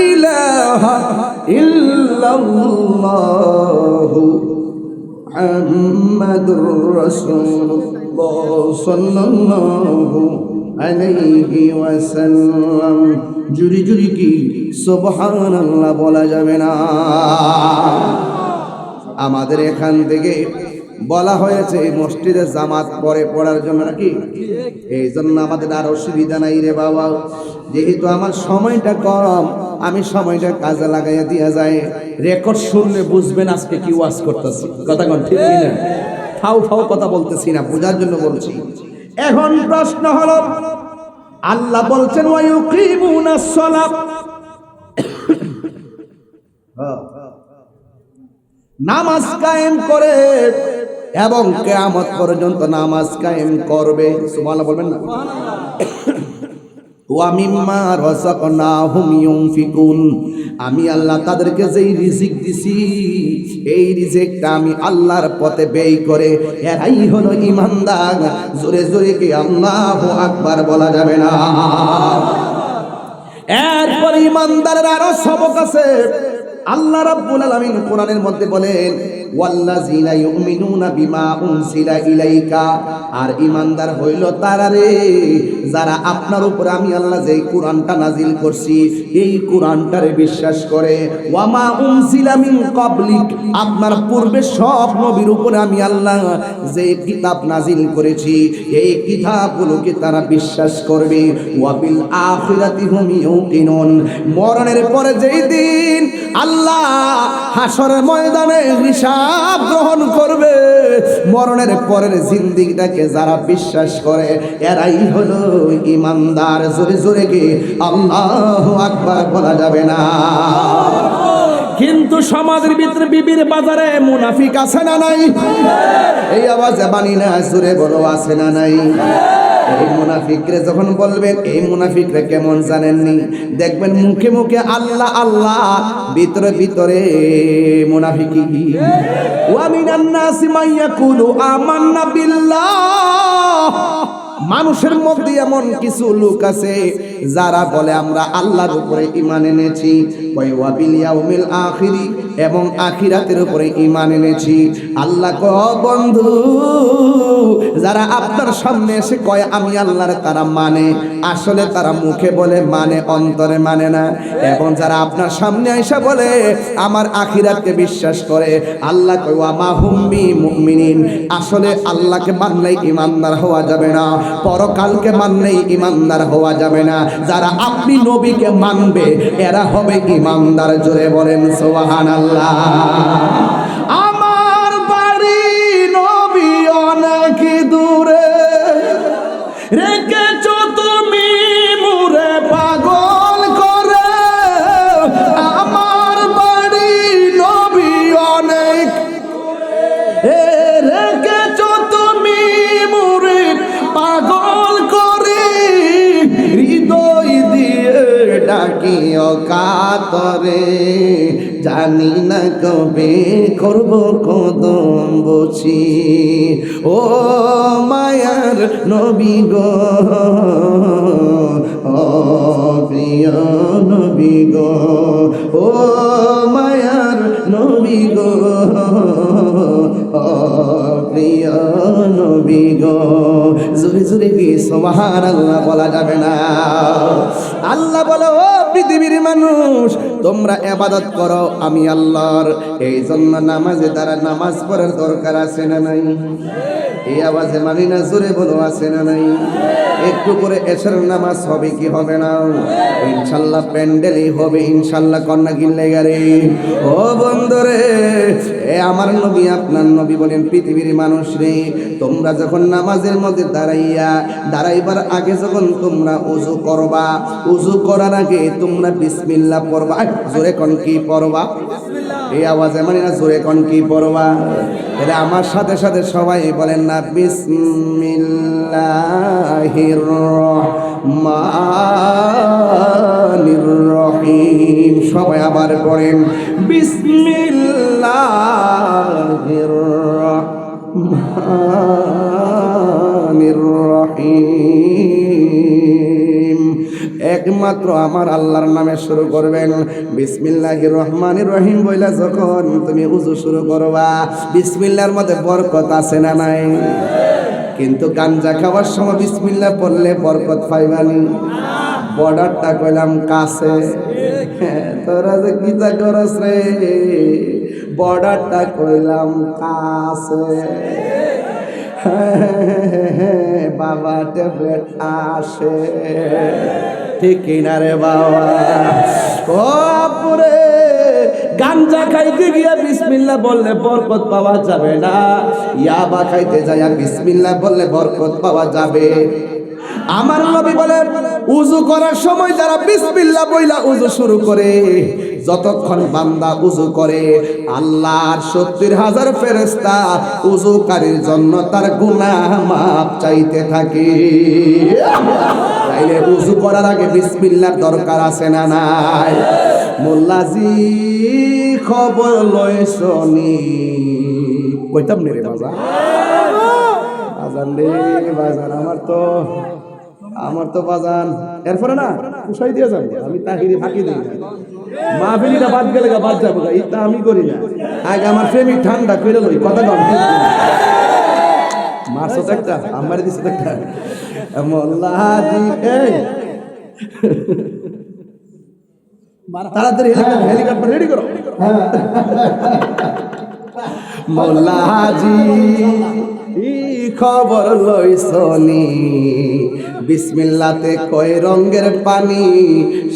ইলাহা ইল্লাল্লাহ মুহাম্মাদুর রাসূলুল্লাহ সাল্লাল্লাহু আলাইহি ওয়াসাল্লাম। জুরি জুরি কি সুবহানাল্লাহ বলা যাবে না? আমাদের এখান থেকে বলা হয়েছে মসজিদে জামাত পরে পড়ার জন্য নাকি, এই জন্য আমাদের আর অসুবিধা নাই রে বাবা। যেহেতু আমার সময়টা কম, আমি সময়টা কাজে লাগাইয়া দিয়া যায়। রেকর্ড শুনলে বুঝবেন আজকে কি ওয়াজ করতেছি, কথা কোন ঠিক না? ফাও ফাও কথা বলতেছি না, বোঝার জন্য বলছি। এখন প্রশ্ন হলো, আল্লাহ বলছেন ওয়া ইউকিমুনাস সালাত, নামাজ কায়েম করে এবং কিয়ামত পর্যন্ত নামাজ কায়েম করবে। সুবহানাল্লাহ বলবেন না? ওয়া মিম্মা রাযাকনাহুম ইউনফিকুন, আমি আল্লাহ তাদেরকে যেই রিজিক দিছি এই রিজিকটা আমি আল্লাহর পথে ব্যয় করে, এরাই হলো ঈমানদার। জোরে জোরে কি আল্লাহু আকবার বলা যাবে না? এরপর ঈমানদারের আরো সবক আছে। আল্লাহ রাব্বুল আলামিন কোরআনের মধ্যে বলেন ওয়াল্লাযিনা ইউমিনুনা বিমা উনসিলা ইলাইকা, আর ঈমানদার হইল তারা রে যারা আপনার উপরে আমি আল্লাহ যেই কোরআনটা নাজিল করছি এই কোরআনটারে বিশ্বাস করে। ওয়ামা উনসিলা মিন ক্বাবলিক, আপনার পূর্বে সব নবীর উপরে আমি আল্লাহ যে কিতাব নাজিল করেছি এই কিতাবগুলোকে তারা বিশ্বাস করবে। ওয়া বিল আখিরাতি হুম ইউকিনুন, মরণের পরে যেই দিন আল্লাহ হাসরের ময়দানে হিসাব গ্রহণ করবে, মরণের পরের জিন্দেগিটাকে যারা বিশ্বাস করে এরাই হলো ঈমানদার। জোরে জোরে কি আল্লাহু আকবার বলা যাবে না? কিন্তু সমাজের ভিতরে বিবির বাজারে মুনাফিক আছে না নাই? এই আওয়াজে বানি না, জোরে বলো আছে না নাই? এই মুনাফিকরে যখন বলবেন, এই মুনাফিকরে কেমন জানেননি? দেখবেন মুখে মুখে আল্লাহ আল্লাহ, ভিতরে ভিতরে মুনাফিকি। ওয়া মিনান নাসি মান ইয়াকুলু আমান্না বিল্লাহ, মানুষের মধ্যে এমন কিছু লোক আছে যারা বলে আমরা আল্লাহর উপরে ঈমান এনেছি, ওয়া বিল ইয়াউমিল আখিরি, এবং আখিরাতের উপরে ঈমান এনেছি। আল্লাহ কয় বন্ধু, যারা আপনার সামনে এসে কয় আমি আল্লাহর, তারা মানে, আসলে তারা মুখে বলে মানে, অন্তরে মানে না। এবং যারা আপনার সামনে এসে বলে আমার আখিরাতকে বিশ্বাস করে, আল্লাহ কয় ওয়া মা হুম বিমুমিনিন, আসলে আল্লাহকে মানলেই ঈমানদার হওয়া যাবে না, পরকালকে মানলেই ঈমানদার হওয়া যাবে না। যারা আপনি নবীকে মানবে এরা হবে ঈমানদার। জোরে বলেন সুবহানাল্লাহ। আমার বাড়ি নবী অনেক দূরে, রেখেছো তুমি মুরে পাগল করে। আমার বাড়ি নবী অনেক, রেখেছো তুমি মুরে পাগল করে। হৃদয় দিয়ে ডাকি অকাতরে, জানি না কবে করব কদম বসি। ও মায়ার নবী গো, ও প্রিয় নবী গো, ও মায়ার নবী গো, ও প্রিয় নবী গো। জোরে জোরে কি সুবহানাল্লাহ বলা যাবে না? আল্লাহ বলো ও পৃথিবীর মানুষ, তোমরা ইবাদত করো আমি আল্লাহর, এই জন্য নামাজে তারা নামাজ পড়ার দরকার আছে না নাই? এই আওয়াজে মানি না, জোরে বলো আছে না নাই? একটু করে এশার নামাজ হবে কি হবে না? ইনশাআল্লাহ প্যান্ডেলই হবে ইনশাআল্লাহ। কন্যা কিনলে গারে ও বন্ধুরে, এ আমার নবী আপনার নবী বলেন, পৃথিবীর মানুষ রে, তোমরা যখন নামাজের মধ্যে দাঁড়াইবার আগে যখন তোমরা ওযু করবা, ওযু করার আগে তোমরা বিসমিল্লাহ পড়বা। জোরে কোন কি পড়বা? এই আওয়াজে মানে না, জোরে কোন কি পড়বা? তাহলে আমার সাথে সাথে সবাই বলেন না, বিসমিল্লাহির রহমানির রহিম। সবাই আবার পড়েন, বিসমিল্লাহির রহমানির রহিম। একমাত্র আমার আল্লাহর নামে শুরু করবেন। বিসমিল্লাহির রহমানির রহিম বইলা যখন তুমি ওযু শুরু করবা, বিসমিল্লাহর মধ্যে বরকত আছে না নাই? কিন্তু গাঞ্জা খাওয়ার সময় বিসমিল্লাহ পড়লে বরকত পাইবানি। বর্ডারটা কইলাম কাছে, তোরা যে কিতা করস রে, বর্ডারটা কইলাম কাছে। বাবা ট্যাবলেট আসে, ঠিক কিনা রে বাবা? ও পুরে গাঞ্জা খাইতে গিয়া বিসমিল্লাহ বললে বরকত পাওয়া যাবে না, ইয়াবা খাইতে যাইয়া বিসমিল্লাহ বললে বরকত পাওয়া যাবে। আমার নবী বলেন, ওযু করার সময় যারা বিসমিল্লাহ বইলা ওযু শুরু করে, যতক্ষণ বান্দা ওযু করে, আল্লাহর ৭০,০০০ ফেরেশতা ওযুকারীর জন্য তার গুনাহ মাফ চাইতে থাকে। তাইলে ওযু করার আগে বিসমিল্লাহর দরকার আছে না নাই? মোল্লাজি খবর লইছনি, কইতাম নে রে বাজান, বাজান রে বাজান, আমার তো বাজান। এরপরে না উসাই দিয়ে যাবো, আমি তাহিরি ফাঁকি দিই না, মাহফিলিটা বাদ গেলে বাদ যাবো, এটা আমি করি না। আগে আমার প্রেমিক ঠান্ডা করে লই, কথা কম মারছো তো একটা, আমার দিছে তো একটা। মোল্লাজি তাড়াতাড়ি হেলিকপ্টার রেডি করো। মোল্লাজি খবর লইছনি, বিসমিল্লাতে কয় রঙের পানি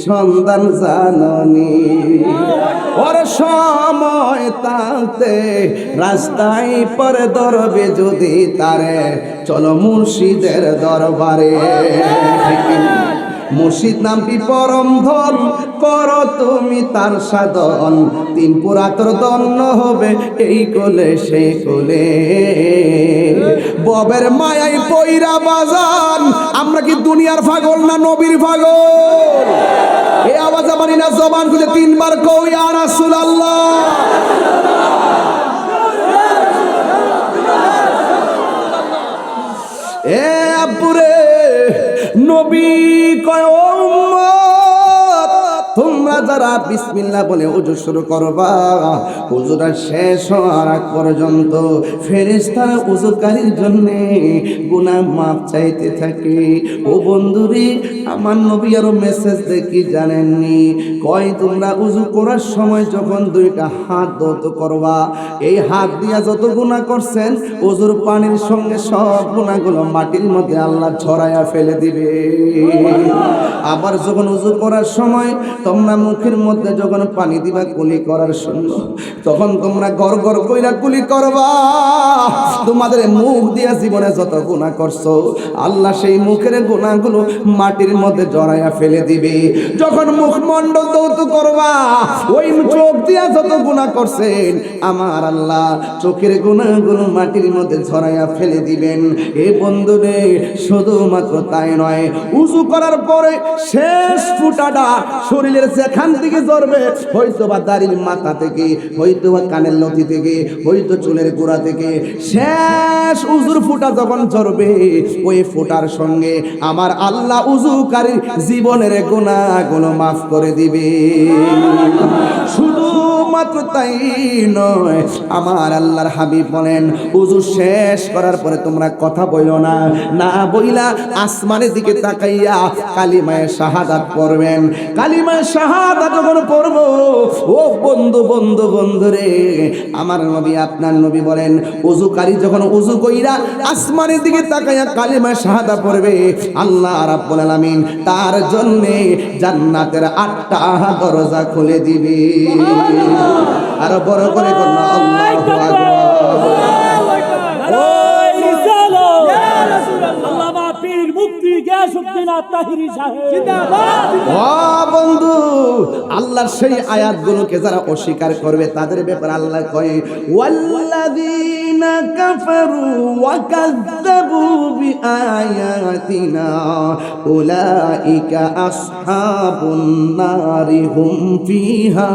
সন্ধান জাননি। ওর সময় তাতে রাস্তায় পরে ধরবে যদি তারে, চলো মুর্শিদের দরবারে। মুর্শিদ নামটি পরম ধন, করো তুমি তার সাধন, তিন পুরাতর দন্ন হবে এই কোলে সেই কোলে। ববের মায়াই পইরা বাজান, আমরা কি দুনিয়ার পাগল না নবীর পাগল? এই আওয়াজ মানি না, জবান খুলে ৩ বার কও ইয়া রাসূলুল্লাহ। এ আব্বুরে, নবী কয় উম্মত, তোমরা যারা বিসমিল্লাহ বলে ওযু শুরু করবা, ওযুটা শেষ হওয়ার আগ পর্যন্ত ফেরেশতারা ওযুকারীর জন্য গুনাহ মাফ চাইতে থাকে। ও বন্ধুরে, আমার নবী আরো মেসেজ দেখি জানেননি, কয় তোমরা ওযু করার সময় যখন 2টা হাত ধৌত করবা, এই হাত দিয়া যত গুনাহ করছেন ওযুর পানির সঙ্গে সব গুনাহগুলো মাটির মধ্যে আল্লাহ ছড়ায়া ফেলে দিবে। আবার যখন ওযু করার সময় তোমরা মুখের মধ্যে যখন পানি দিবা কুলি করার সময়, তখন তোমরা গড় গড় কইরা কুলি করবা। তোমাদের মুখ দিয়া জীবনে যত গুনাহ করছো, আল্লাহ সেই মুখের গুনাহগুলো মাটির মধ্যে জড়াইয়া ফেলে দিবে। যখন মুখমণ্ডল ধৌত করবা, ওই চোখ দিয়া যত গুনাহ করছেন, আমার আল্লাহ চোখের গুনাহগুলো মাটির মধ্যে ঝরাইয়া ফেলে দিবেন। এ বন্ধুরে, শুধুমাত্র তাই নয়, ওযু করার পরে শেষ ফুটাটা শরীরের যেখান থেকে ঝরবে, হয়তো বা দাড়ির মাথা থেকে, হয়তো বা কানের লতি থেকে, হয়তো চুলের গোড়া থেকে, শেষ ওযুর ফুটা যখন ঝরবে, ওই ফুটার সঙ্গে আমার আল্লাহ ওযুকারীর জীবনের গুনাহগুলো মাফ করে দিবে। শুধুমাত্র তাই নয়, আমার আল্লাহর হাবিব বলেন, ওযু শেষ করার পরে তোমরা কথা বইলো না, না বইলা আসমানের দিকে তাকাইয়া কালিমায়ে শাহাদাত পড়বেন। কালিমায়ে শাহাদাত যখন পড়ব, ও বন্ধু বন্ধু বন্ধু রে, আমার নবী আপনার নবী বলেন, ওযুকারী যখন ওযু কইরা আসমানের দিকে তাকাইয়া কালিমায়ে শাহাদাত পড়বে, আল্লাহ রাব্বুল আলামিন তার জন্য জান্নাতের 8টা দরজা খুলে দিবে। আরো বড় করে করুন আল্লাহু আকবার। বন্ধু, আল্লাহর সেই আয়াতগুলোকে যারা অস্বীকার করবে তাদের ব্যাপারে আল্লাহ কয় ওয়াল্লাযীনা কাফারু ওয়া কাযযাবু বিআয়াতিনা উলাইকা আসহাবুন নারি হুম ফিহা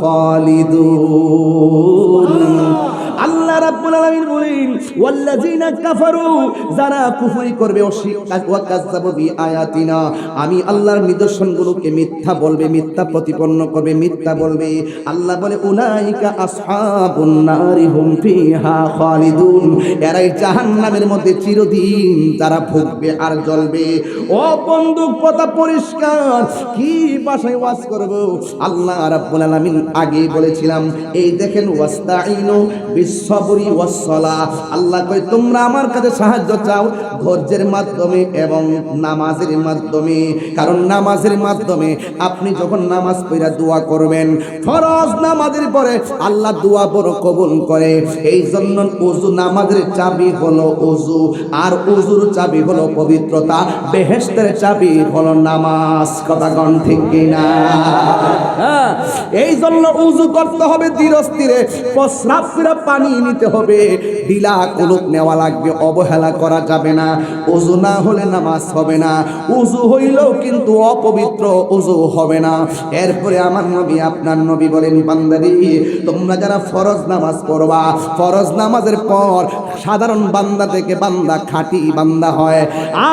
খালিদুন। আল্লাহ রাব্বুল আলামিন বলেন ওয়াল্লাযীনা কাফারু, যারা কুফরি করবে অস্বীকার ওয়া কাযযাবু বিআয়াতিনা, আমি আল্লাহর নিদর্শনগুলোকে মিথ্যা বলবে, মিথ্যা প্রতিপন্ন করবে, মিথ্যা বলবে। আল্লাহ বলে উলাইকা আসহাবুন নারি হুম ফিহা খালিদুন, এরাই জাহান্নামের মধ্যে চিরদিন তারা ভুগবে আর জ্বলবে। ও বন্ধু, কথা পরিষ্কার, কি ভাষায় ওয়াজ করব? আল্লাহ রাব্বুল আলামিন আগেই বলেছিলাম, এই দেখেন ওয়াস্তাইনু বিসসবরি ওয়াসসালাহ। আল্লাহ কয় তোমরা আমার কাছে সাহায্য চাও ধৈর্যের মাধ্যমে এবং নামাজের মাধ্যমে। কারণ নামাজের মাধ্যমে আপনি যখন নামাজ পড়া দোয়া করবেন, ফরজ নামাজের পরে আল্লাহ দোয়া বড় কবুল করে। এই জন্য ওযু, নামাজের চাবি হলো ওযু, আর ওযুর চাবি হলো পবিত্রতা, বেহেশতের চাবি হলো নামাজ। কথা কোন ঠিক কিনা? এই জন্য ওযু করতে হবে ধীরে স্থিরে, প্রস্রাব করে পানি নিতে হবে, ঢিলা কুলুক নেওয়া লাগবে, অবহেলা করা যাবে না। ওযু না হলে নামাজ হবে না, ওযু হইলেও কিন্তু অপবিত্র ওযু হবে না। এরপরে আমার নবী, আপনার নবী বলেন, বান্দারে তোমরা যারা ফরজ নামাজ পড়বা, ফরজ নামাজের পর সাধারণ বান্দা থেকে বান্দা খাঁটি বান্দা হয়।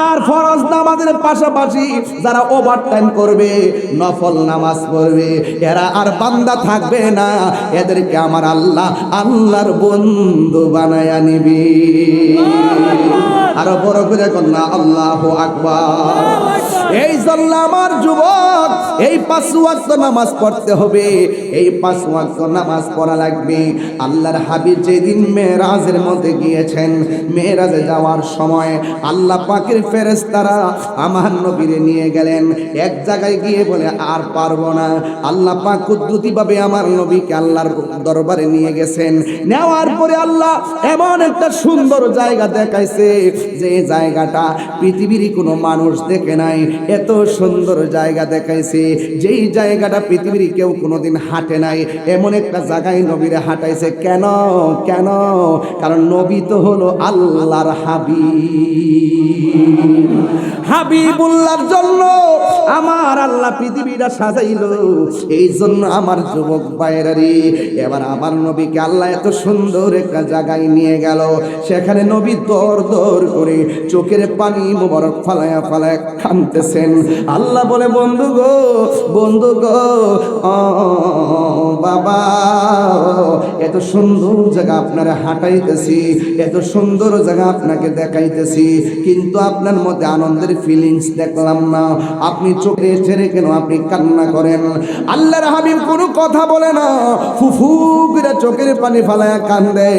আর ফরজ নামাজের পাশাপাশি যারা ওভারটাইম করবে, নফল নামাজ পড়বে, এরা আর বান্দা থাকবে না, এদেরকে আমার আল্লাহ আল্লাহর বন্ধু বানায়া নিবি। আরো বড় করে কন্যা আল্লাহু আকবার। এই জন্য আমার যুবক, এই 5 ওয়াক্ত নামাজ পড়তে হবে, এই 5 ওয়াক্ত নামাজ পড়া লাগবে। আল্লাহর হাবিব যেদিন মেরাজের মধ্যে গিয়েছেন, মেরাজে যাওয়ার সময় আল্লাহ পাকের ফেরেশতারা আমার নবীরে নিয়ে গেলেন। এক জায়গায় গিয়ে বলে আর পারবো না, আল্লাহ পাক কুদরতিভাবে আমার নবীকে আল্লাহর দরবারে নিয়ে গেছেন। নেওয়ার পরে আল্লাহ এমন একটা সুন্দর জায়গা দেখাইছে, যে জায়গাটা পৃথিবীর কোনো মানুষ দেখে নাই। এত সুন্দর জায়গা দেখাইছে, যেই জায়গাটা পৃথিবীর কেউ কোনোদিন হাঁটে নাই, এমন একটা জায়গায় নবীরে হাঁটাইছে। কেন? কেন? কারণ নবী তো হলো আল্লাহর হাবিব। হাবিবুল্লাহর জন্য আমার আল্লাহ পৃথিবীটা সাজাইলো। এই জন্য আমার যুবক ভাইয়েরারে, এবার আমার নবীকে আল্লাহ এত সুন্দর একটা জায়গায় নিয়ে গেল। সেখানে নবী দর দর করে চোখের পানি মোবারক ফালায়া ফালায়া কাঁদতেছেন। আল্লাহ বলে, বন্ধু গো, বন্ধু গো, বাবা, এত সুন্দর জায়গা আপনারা হাঁটাইতেছি, এত সুন্দর জায়গা আপনাকে দেখাইতেছি, কিন্তু আপনার মধ্যে আনন্দের ফিলিংস দেখলাম না। আপনি চোখে ছেড়ে কেন আপনি কান্না করেন? আল্লাহর হাবিব কোনো কথা বলে না, ফুফু করে চোখের পানি ফালায়া কান্দে।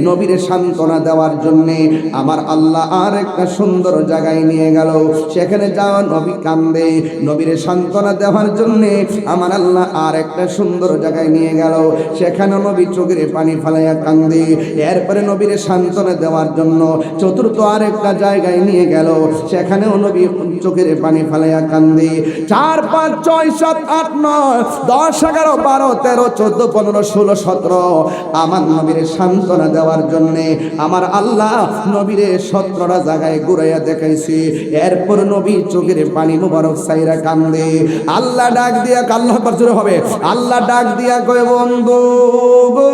নবীরে সান্ত্বনা দেওয়ার জন্যে আমার আল্লাহ আর একটা সুন্দর জায়গায় নিয়ে গেল। সেখানে যাওয়া নবী কান্দে, নবীরে সান্ত্বনা দেওয়ার জন্যে আমার আল্লাহ আর একটা সুন্দর জায়গায় নিয়ে গেল। সেখানে নবী চোখের পানি ফালাইয়া কান্দে। এরপরে নবীরে সান্ত্বনা দেওয়ার জন্য চতুর্থ আর একটা জায়গায় নিয়ে গেল। সেখানেও নবী চোখের পানি ফালাইয়া কান্দে। 4, 5, 6, 7, 8, 9, 10, 11, 12, 13, 14, 15, 16, 17 আমার নবীরে সান্ত্বনা দেওয়ার জন্যে আমার আল্লাহ নবীরে 17টা জায়গায় ঘুরাইয়া দেখাইছে। এরপর নবী চোখের পানি মুবারক সাইরা কান্দে। আল্লাহ ডাক দিয়া, আল্লাহ আকবার জোরে হবে, আল্লাহ ডাক দিয়া কয়, বন্ধু গো,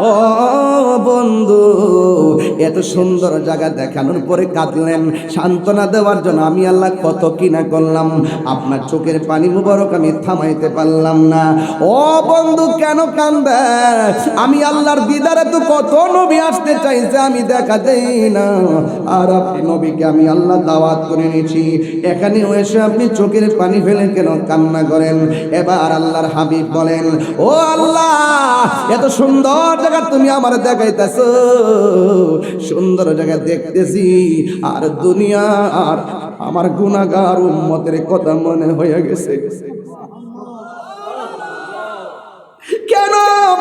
ও বন্ধু, এত সুন্দর জায়গা দেখানোর পরে কাঁদলেন সান্ত্বনা দেওয়ার জন্য। আমি আল্লাহ কত কিনা করলাম, আপনার চোখের পানি মুবারক আমি থামাইতে পারলাম না। ও বন্ধু, কেন কান্দে? আমি আল্লাহর দিদারে তো কত নবী আসতে চাইছে, আমি দেখা দেই না। আর আপনি নবীকে আমি আল্লাহ দাওয়াত করে নিয়েছি, এখানেও এসে আপনি চোখের পানি ফেলে কেন কান্না করেন? এবার আল্লাহর হাবিব বলেন, ও আল্লাহ, এত সুন্দর জায়গা তুমি আমার দেখাইতেছো, সুন্দর জায়গা দেখতেছি, আর দুনিয়া আর আমার গুনাহগার উম্মতের কথা মনে হয়ে গেছে। কেন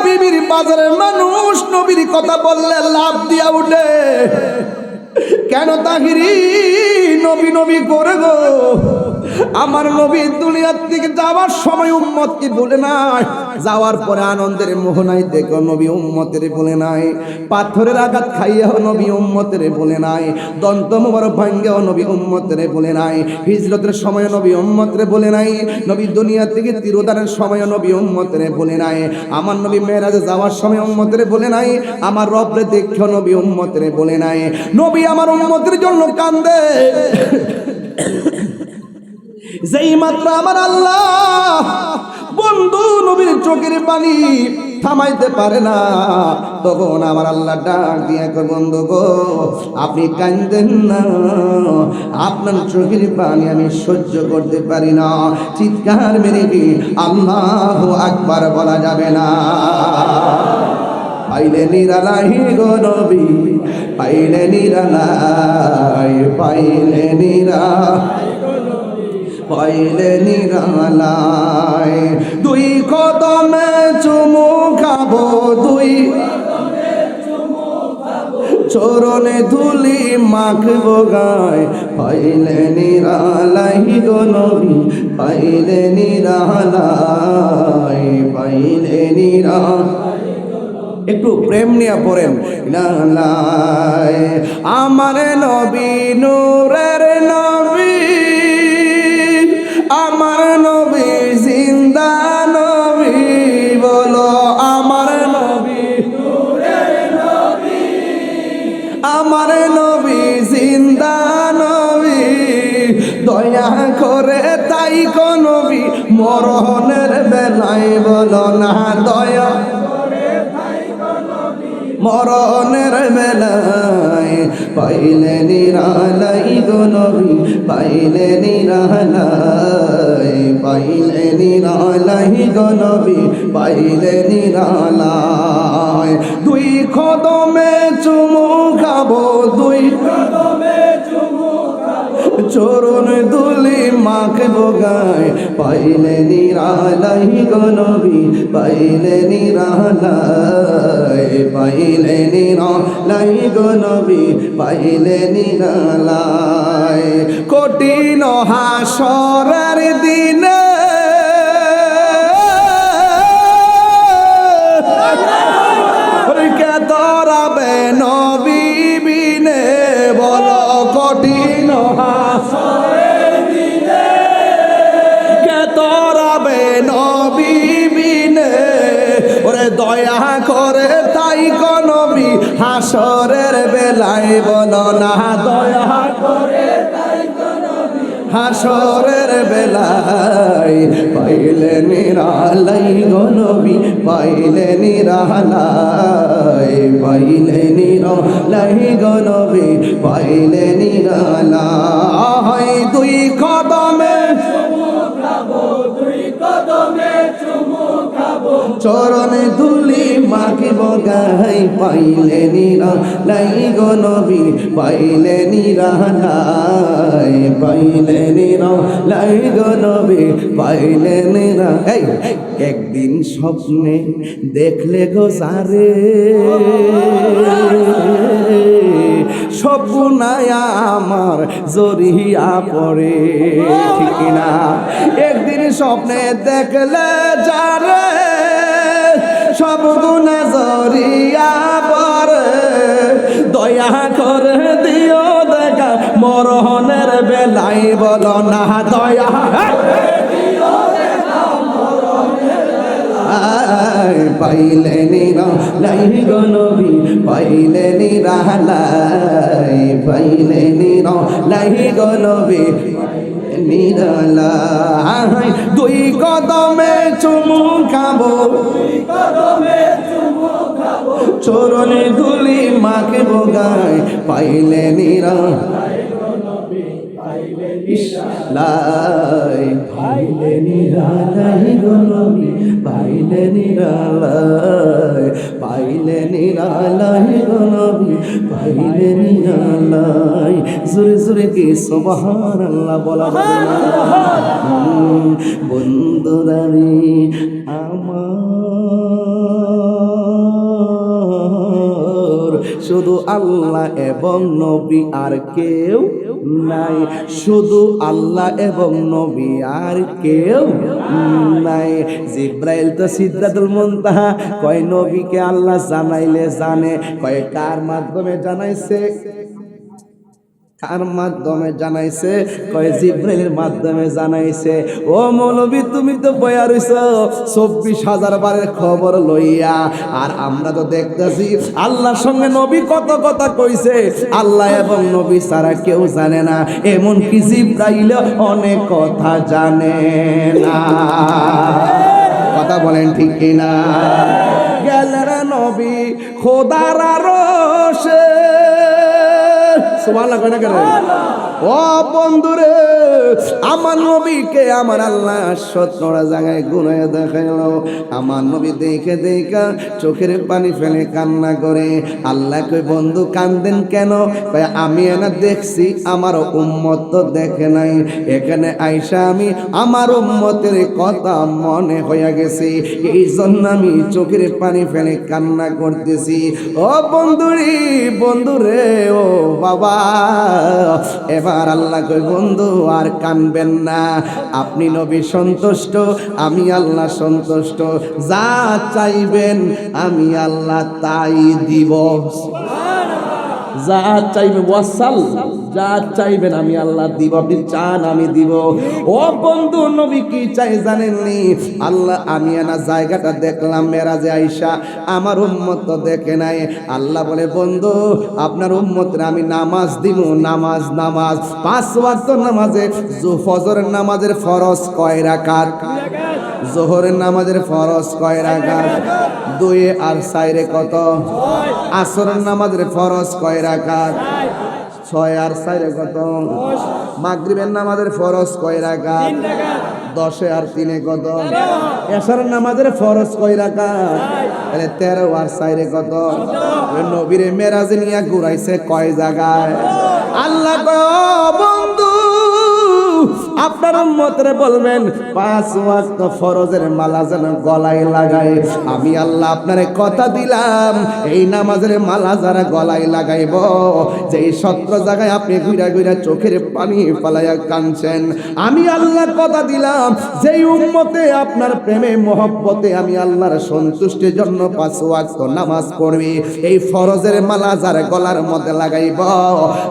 বিবির বাজারের মানুষ নবীর কথা বললে লাভ দিয়া উঠে? কেন তাহিরি নবী নবী করে গো? আমার নবী দুনিয়ার থেকে যাওয়ার সময় উম্মতকে বলে নাই, যাওয়ার পরে আনন্দের মোহনায় দেখো নবী উম্মতের বলে নাই, পাথরের আঘাত খাইয়াও নবী উম্মতের বলে নাই, দন্ত মোবারক ভাঙ্গেও নবী উম্মতের বলে নাই, হিজরতের সময় নবী উম্মতের বলে নাই, নবী দুনিয়া থেকে তিরোধানের সময় নবী উম্মতের বলে নাই, আমার নবী মেরাজে যাওয়ার সময় উম্মতের বলে নাই, আমার রবরে দেখো নবী উম্মতের বলে নাই। নবী আমার উম্মতের জন্য কান্দে, যেই মাত্র আমার আল্লাহ বন্ধু নবীর চোখের পানি থামাইতে পারে না, তখন আমার আল্লাহ ডাক দিয়ে কয়, বন্ধু গো আপনি কাঁদেন না, আপনার চোখের পানি আমি সহ্য করতে পারি না। চিৎকার মেরে কি আল্লাহু আকবার বলা যাবে না? পাইলে নিরালাই গো নবী, পাইলে নিরালাই, পাইলে পাইলে নিরালাই, দুই কদমে চুমু খাবো, দুই চরণে ধুলি মাখবো গায়, পাইলে নিরালাই গো নবী, পাইলে নিরালাই, পাইলে নিরালাই। একটু প্রেম নিয়ে পড়েন, আমার নবী নূরের নবী, আমার নবী জিন্দা নবী, বলো আমার নবী নূরের নবী, আমার নবী জিন্দা নবী, দয়া করে তাই কো নবী মরণের বেলায় বলো না, দয়া মরণের বেলায়, পাইলে নিরালাই গো নবী, পাইলে নিরালাই, পাইলে নিরালাই গো নবী, পাইলে নিরালাই, দুই কদমে চুমু খাবো, দুই কদমে চুমু খাবো, চরণ ধুলি মাখবো গায়, পাইলে নিরালাই গো নবী, পাইলে নিরালাই, পাইলে নিরালাই গো নবী, পাইলে নিরালাই। কঠিন হাসরের দিনে কে তরাবে নবী বিনে, বলো কঠিন হাসরের দিনে কে তরাবে নবী বিনে, ওরে দয়া করে তাই কো নবী হাসরের বেলায় বলো না, দয়া করে তাই কো নবী হাসরের বেলায়, পাইলে নিরালাই গো নবী, পাইলে নিরালাই, পাইলে নিরালাই গো নবী, পাইলে নিরালাই, দুই কদমে চুমু খাবো, দুই কদমে চুমু খাবো, চরণে ধুলি মাখিবো গায়, পাইলে নিরালাই গো নবী, পাইলে নিরালাই, পাইলে নিরালাই গো নবী, পাইলে নিরালাই। একদিন স্বপ্নে দেখলে গো সারে, স্বপ্নায়া আমার জড়িয়া পড়ে, ঠিক না? একদিন স্বপ্নে দেখলে যারে, সব গুণা জড়িয়া পড়ে, দয়া করে দিও দেখা মরণের বেলায় বলো না, দয়া পাইলে নিরালাই গো নবী, পাইলে নিরালাই, পাইলে নিরালাই গো নবী, নিরালাই, দুই কদমে চুমু খাবো, দুই কদমে চুমু খাবো, চরণে ধুলি মাখবো গায়, পাইলে নিরালাই গো নবী, পাইলে লাই পাইলে নিরালাই গো নবী পাইলে নিরালাই পাইলে নিরালাই গো নবী পাইলে নিরালাই জোরে জোরে কি সুবহানাল্লাহ বলা যাবে না বন্ধুরা রে আমার শুধু আল্লাহ এবং নবী আর কেউ নাই শুধু আল্লাহ এবং নবী আর কেউ নাই জিব্রাইল তো সিদরাতুল মুনতাহা কয় নবীকে আল্লাহ জানাইলে জানে কয় কার মাধ্যমে জানাইছে কার মাধ্যমে জানাইছে কয় জিব্রাইলের মাধ্যমে জানাইছে ও মৌলবী তুমি তো বয়া রইছো ২৪,০০০ বারের খবর লইয়া আর আমরা তো দেখতেছি আল্লাহর সঙ্গে নবী কত কথা কইছে আল্লাহ এবং নবী ছাড়া কেউ জানে না এমনকি জিব্রাইল অনেক কথা জানে না কথা বলেন ঠিক কিনা গেলেন নবী খোদার আরশে সুবহানাল্লাহ কয় না কেন ও বন্ধুরে আমার নবীকে আমার আল্লাহ ১৭টা জায়গায় গুনায় দেখাইলো আমার নবী দেখে দেখা চোখের পানি ফেলে কান্না করে আল্লাহ কই বন্ধু কান্দেন কেন কয় আমি না দেখছি আমার উম্মত তো দেখে নাই এখানে আইসা আমি আমার উম্মতের কথা মনে হয়ে গেছে এই জন্য আমি চোখের পানি ফেলে কান্না করতেছি ও বন্ধুরে ও বাবা এবার আল্লাহ কই বন্ধু আর কানবেন না আপনি নবী সন্তুষ্ট আমি আল্লাহ সন্তুষ্ট যা চাইবেন আমি আল্লাহ তাই দিব যা চাইবেন ওয়াসাল যা চাইবেন আমি আল্লাহ দিব আপনি চান আমি দিব ও বন্ধু নবী কি চাই জানেননি আল্লাহ আমি না জায়গাটা দেখলাম মেরাজে আইসা আমার উম্মত তো দেখে নাই আল্লাহ বলে বন্ধু আপনার উম্মতরে আমি নামাজ দিব নামাজ 5 ওয়াক্ত নামাজে ফজরের নামাজের ফরজ কয় রাকাত জোহরের নামাজের ফরজ কয় রাকাত 2 আর 4 কত আসরের নামাজের ফরজ কয় রাকাত 6 আর 4 কত মাগরিবের নামাজের ফরজ কয় রাকাত 10 আর 3 কত এশারের নামাজের ফরজ কয় রাকাত তাহলে 13 আর 4 কত নবীরে মেরাজে নিয়ে ঘুরাইছে কয় জায়গায় আল্লাহ কয় বন্ধু আপনার উম্মতরে বলবেন 5 ওয়াক্ত ফরজের মালা যেন গলায় লাগায় আমি আল্লাহ আপনারে কথা দিলাম এই নামাজের মালা যারা গলায় লাগাইব যেই 17 জায়গায় আপনি ঘুরা ঘুরা চোখের পানি ফালাইয়া কাঁদছেন আমি আল্লাহ কথা দিলাম যেই উম্মতে আপনার প্রেমে মহব্বতে আমি আল্লাহর সন্তুষ্টির জন্য 5 ওয়াক্ত নামাজ পড়বি এই ফরজের মালা যারা গলার মধ্যে লাগাইব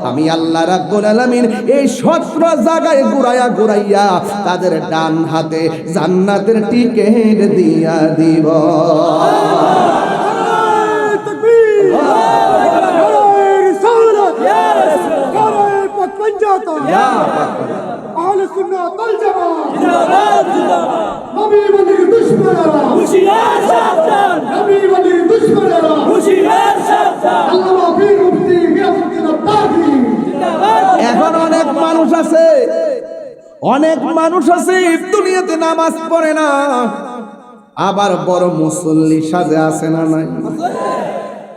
আমি আল্লাহ রাব্বুল আলামিন এই 17 জায়গায় ঘুরাইয়া তাদের ডান হাতে জান্নাতের টিকেট দিয়া দিব এখন অনেক মানুষ আছে দুনিয়াতে নামাজ পড়ে না আবার বড় মুসল্লি সাজে আছে না নাই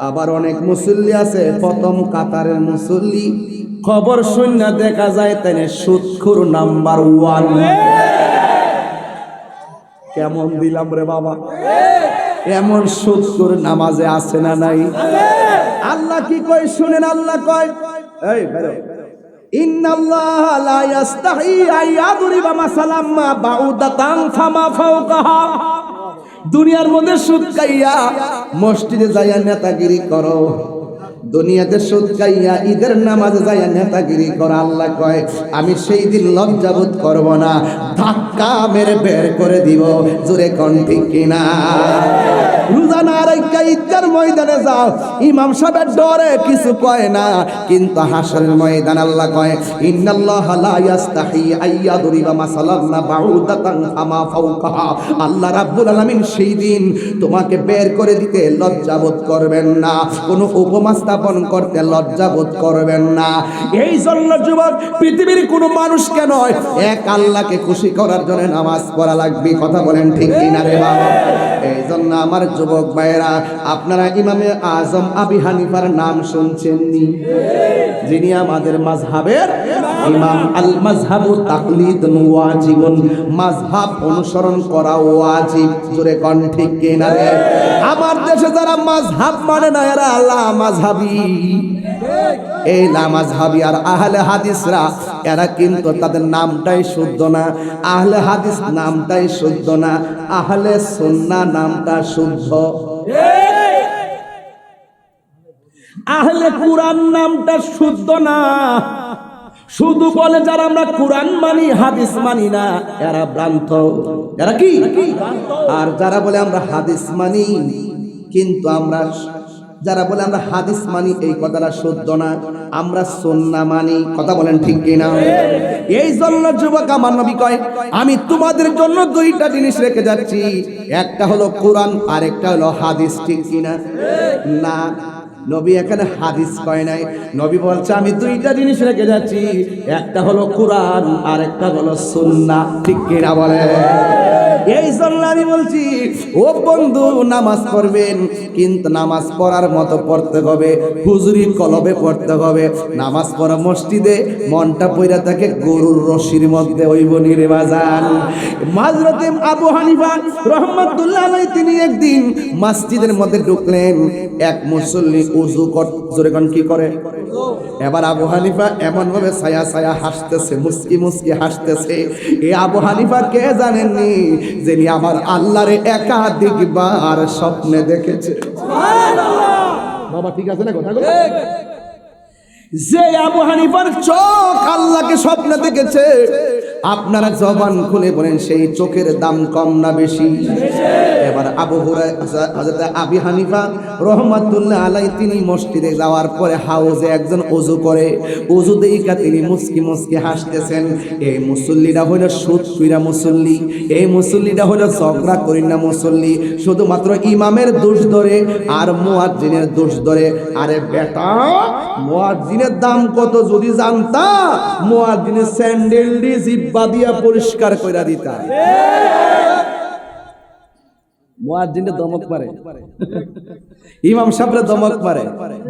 আবার অনেক মুসল্লি আছে প্রথম কাতারের মুসল্লি খবর শুনে দেখা যায় তাই সুদখোর নাম্বার 1 কেমন দিলাম রে বাবা এমন সুদখোর নামাজে আছে না নাই আল্লাহ কি কয় শুনেন আল্লাহ কয় এই বেরো ইন্নাল্লাহা লা ইস্তাহি আইয়াদরিবা মাসালাম মা বাউদাতান ফামা ফাওকাহা দুনিয়ার মধ্যে সুদ খাইয়া মসজিদে যাইয়া নেতাগিরি করো দুনিয়াতে সুদ খাইয়া ঈদের নামাজে যাইয়া নেতাগিরি করো আল্লাহ কয় আমি সেই দিন লজ্জাবোধ করব না ধাক্কা মেরে বের করে দিব জোরে কোন ঠিক কিনা রোজানা রাইখা ঈদগার ময়দানে যাও, ইমাম সাহেবের ডরে কিছু কয় না, কিন্তু হাশরের ময়দান আল্লাহ কয় ইন্নাল্লাহা লা ইয়াস্তাহি আইয়াদরিবা মাসালান বাউদাতান ফামা ফাওকাহা। আল্লাহ রাব্বুল আলামিন সেই দিন তোমাকে বের করে দিতে লজ্জাবোধ করবেন না, কোনো উপমা স্থাপন করতে লজ্জাবোধ করবেন না। এই জন্য যুবক, পৃথিবীর কোনো মানুষকে নয়, এক আল্লাহকে খুশি করার জন্য নামাজ পড়া লাগবে। কথা বলেন ঠিক কিনা রে বাবা? এই জন্য আমার যুবক ভাইরা, আপনারা ইমামে আজম আবু হানিফার নাম শুনছেননি? যিনি আমাদের মাযহাবের ইমাম। আল মাযহাবু তাকলিদুন ওয়াজিবুন, মাযহাব অনুসরণ করা ওয়াজিব। জোরে কোন ঠিক কিনা রে? আমার দেশে যারা মাযহাব মানে না, এরা লা মাযহাবী। এই লা মাযহাবী আর আহলে হাদিসরা, এরা কিন্তু তাদের নামটাই শুদ্ধ না। আহলে হাদিস নামটাই শুদ্ধ না, আহলে সুন্নাহ নামটা শুদ্ধ। আহলে কুরআন নামটা শুদ্ধ না। শুধু বলে যারা আমরা কুরআন মানি হাদিস মানি না, এরা ভ্রান্ত। এরা কি? আর যারা বলে আমরা হাদিস মানি, কিন্তু আমরা যারা বলে আমরা হাদিস মানি, এই কথাটা শুদ্ধ না, আমরা সুন্নাহ মানি। কথা বলেন ঠিক কিনা? এই জন্য যুবক, আমার নবী কয় আমি তোমাদের জন্য দুইটা জিনিস রেখে যাচ্ছি, একটা হলো কোরআন আর একটা হলো হাদিস। ঠিক কিনা? না, নবী এখানে হাদিস কয় নাই, নবী বলছে আমি দুইটা জিনিস রেখে যাচ্ছি, একটা হলো কোরআন আর একটা হলো সুন্নাহ। ঠিক কিনা বলে? এই জন্য আমি বলছি, ও বন্ধু, নামাজ পড়বেন, কিন্তু নামাজ পড়ার মতো পড়তে হবে, হুজুরি কলবে পড়তে হবে। নামাজ পড়া মসজিদে মনটা পইরা থাকে গরুর রশির মধ্যে, ওই বনির বাজান। হযরতে আবু হানিফা রাহমাতুল্লাহ আলাইহি তিনি একদিন মসজিদের মধ্যে ঢুকলেন, এক মুসল্লি ওযু জোরে কোন কি করে? এবার আবু হানিফা এমন ভাবে ছায়া ছায়া হাসতেছে, মুস্কি মুস্কি হাসতেছে। এই আবু হানিফা কে জানেননি? যিনি আমার আল্লাহরে একাধিকবার স্বপ্নে দেখেছে। বাবা ঠিক আছে না কথাগুলো? যে আবু হানিফার চোখ আল্লাহকে স্বপ্নে দেখেছে, আপনারা জবান খুলে বলেন সেই চোখের দাম কম না বেশি? এবার আবু হুরায়রা হযরত আবু হানিফা রাহমাতুল্লাহ আলাইহি তিনি মসজিদে যাওয়ার পরে হাউজে একজন ওযু করে, ওযু দেইখা তিনি মুস্কি মুস্কি হাসতেছেন। এই মুসল্লিটা হলো সুদ কইরা মুসল্লি, এই মুসল্লিটা হলো ঝগড়া করি না মুসল্লি, শুধুমাত্র ইমামের দোষ ধরে আর মুয়াজ্জিনের দোষ ধরে। আরে বেটা, মুয়াজ্জিনের দাম কত যদি জানতা, মুয়াজ্জিনের স্যান্ডেল দিয়ে জিব্বা দিয়া পরিষ্কার কইরা দিতা। মুয়াজ্জিনের দমক মারে, ইমাম সাহেবের দমক মারে।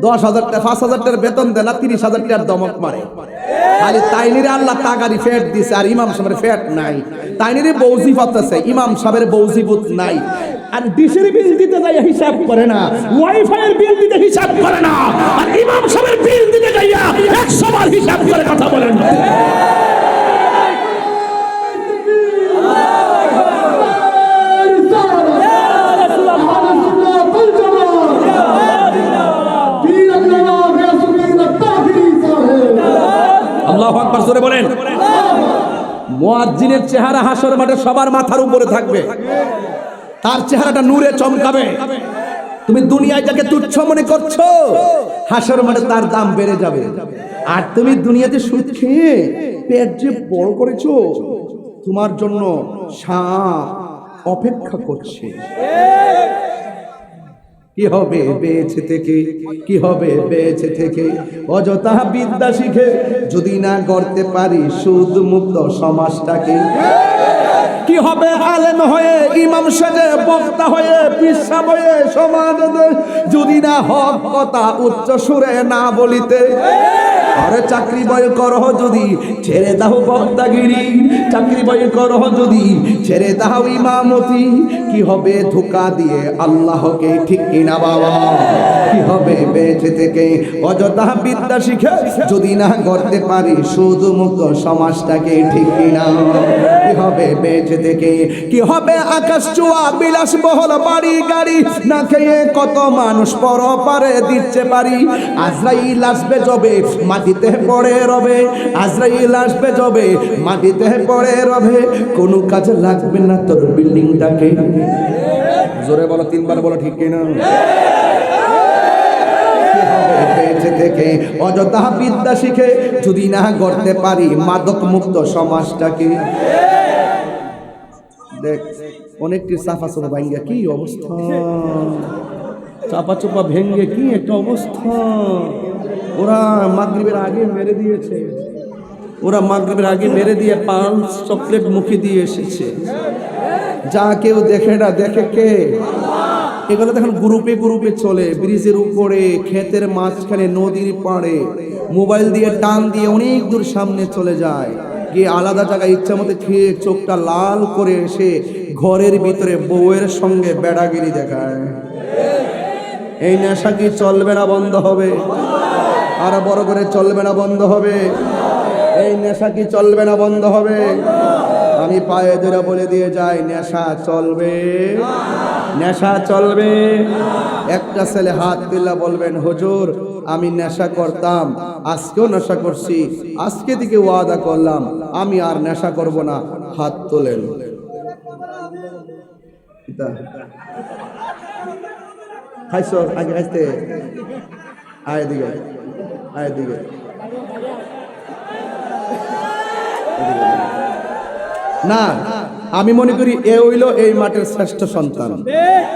10,000 টাকা 5,000 টাকার বেতন দেয় না, 30,000 টাকার দমক মারে। খালি তাইনিরে আল্লাহ তাগারি ফেট দিছে, আর ইমাম সাহেবের ফেট নাই। তাইনিরে বৌজিফত আছে, ইমাম সাহেবের বৌজিফত নাই। আর ডিশের বিল দিতে যাইয়া হিসাব করে না, ওয়াইফাইয়ের বিল দিতে হিসাব করে না, আর ইমাম সাহেবের বিল দিতে যাইয়া 100 বার হিসাব করে। কথা বলেন। আল্লাহু আকবার, জোরে বলেন। মুয়াজ্জিনের চেহারা হাসর মাঠে সবার মাথার উপরে থাকবে, তার চেহারাটা নূরে চমকাবে। তুমি দুনিয়ায় যাকে তুচ্ছ মনে করছো, হাসর মাঠে তার দাম বেড়ে যাবে। আর তুমি দুনিয়াতে সুদ খেয়ে পেট যে বড় করেছো, তোমার জন্য সাপ অপেক্ষা করছে। কি হবে বেঁচে থেকে, কি হবে বেঁচে থেকে? অযথা বিদ্যা শিখে যদি না গড়তে পারি সুদ মুক্ত সমাজটাকে। কি হবে আলেম হয়ে, ইমাম সেজে, বক্তা হয়ে, পিসাব হয়ে সমাজে যদি না হক কথা উচ্চ সুরে না বলিতে? আরে চাকরি বয় করহ যদি, ছেড়ে দাও বক্তাগিরি। চাকরি বয় করহ যদি, ছেড়ে দাও ইমামতি। কি হবে ধোঁকা দিয়ে আল্লাহকে? ঠিক কিনা বাবা? কি হবে বেঁচে থেকে? অযথা বিদ্যা শিখে যদি না করতে পারি সুদ মুক্ত সমাজটাকে। ঠিক কিনা? কি হবে বেঁচে থেকে? কি হবে আকাশ চুয়া বিলাসবহুল বাড়ি গাড়ি না খেয়ে কত মানুষ পরপারে দিচ্ছে পারি। আজরাইল আসবে যবে মাটিতে পড়ে রবে, আজরাইল আসবে যবে মাটিতে পড়ে রবে, কোনো কাজে লাগবে না তোর বিল্ডিংটাকে। জোরে বলো, তিনবার বলো, ঠিক কিনা? বেঁচে থেকে অযথা বিদ্যা শিখে যদি না করতে পারি মাদক মুক্ত সমাজটাকে। দেখ অনেকটি সাফা চোপা ভাঙ্গা কি অবস্থা, চাপা চোপা ভেঙ্গে কি একটা অবস্থা। ওরা মাগরিবের আগে মেরে দিয়েছে, ওরা মাগরিবের আগে মেরে দিয়ে পালস চকলেট মুখে দিয়ে এসেছে। যা কেউ দেখে না, দেখে কে? এগুলো দেখুন গ্রুপে গ্রুপে চলে, ব্রিজের উপরে, ক্ষেতের মাঝখানে, নদীর পাড়ে মোবাইল দিয়ে টান দিয়ে অনেক দূর সামনে চলে যায়, গিয়ে আলাদা জায়গায় ইচ্ছা মতো খেয়ে চোখটা লাল করে এসে ঘরের ভিতরে বউয়ের সঙ্গে বেড়াগিরি দেখায়। এই নেশা কি চলবে না বন্ধ হবে? আর বড় করে চলবে না বন্ধ হবে? এই নেশা কি চলবে না বন্ধ হবে? আমি পায়ে ধরে বলে দিয়ে যাই, নেশা চলবে, নেশা চলবে। একটা ছেলে হাত তুলে বলবেন, হুজুর আমি নেশা করতাম, আজকেও নেশা করছি, আজকে থেকে ওয়াদা করলাম আমি আর নেশা করব না। হাত তোলেন। খাইছো আগে খাইতে? আয় দিকে, আয় দিকে। না, আমি মনে করি এ হইল এই মাঠের শ্রেষ্ঠ সন্তান।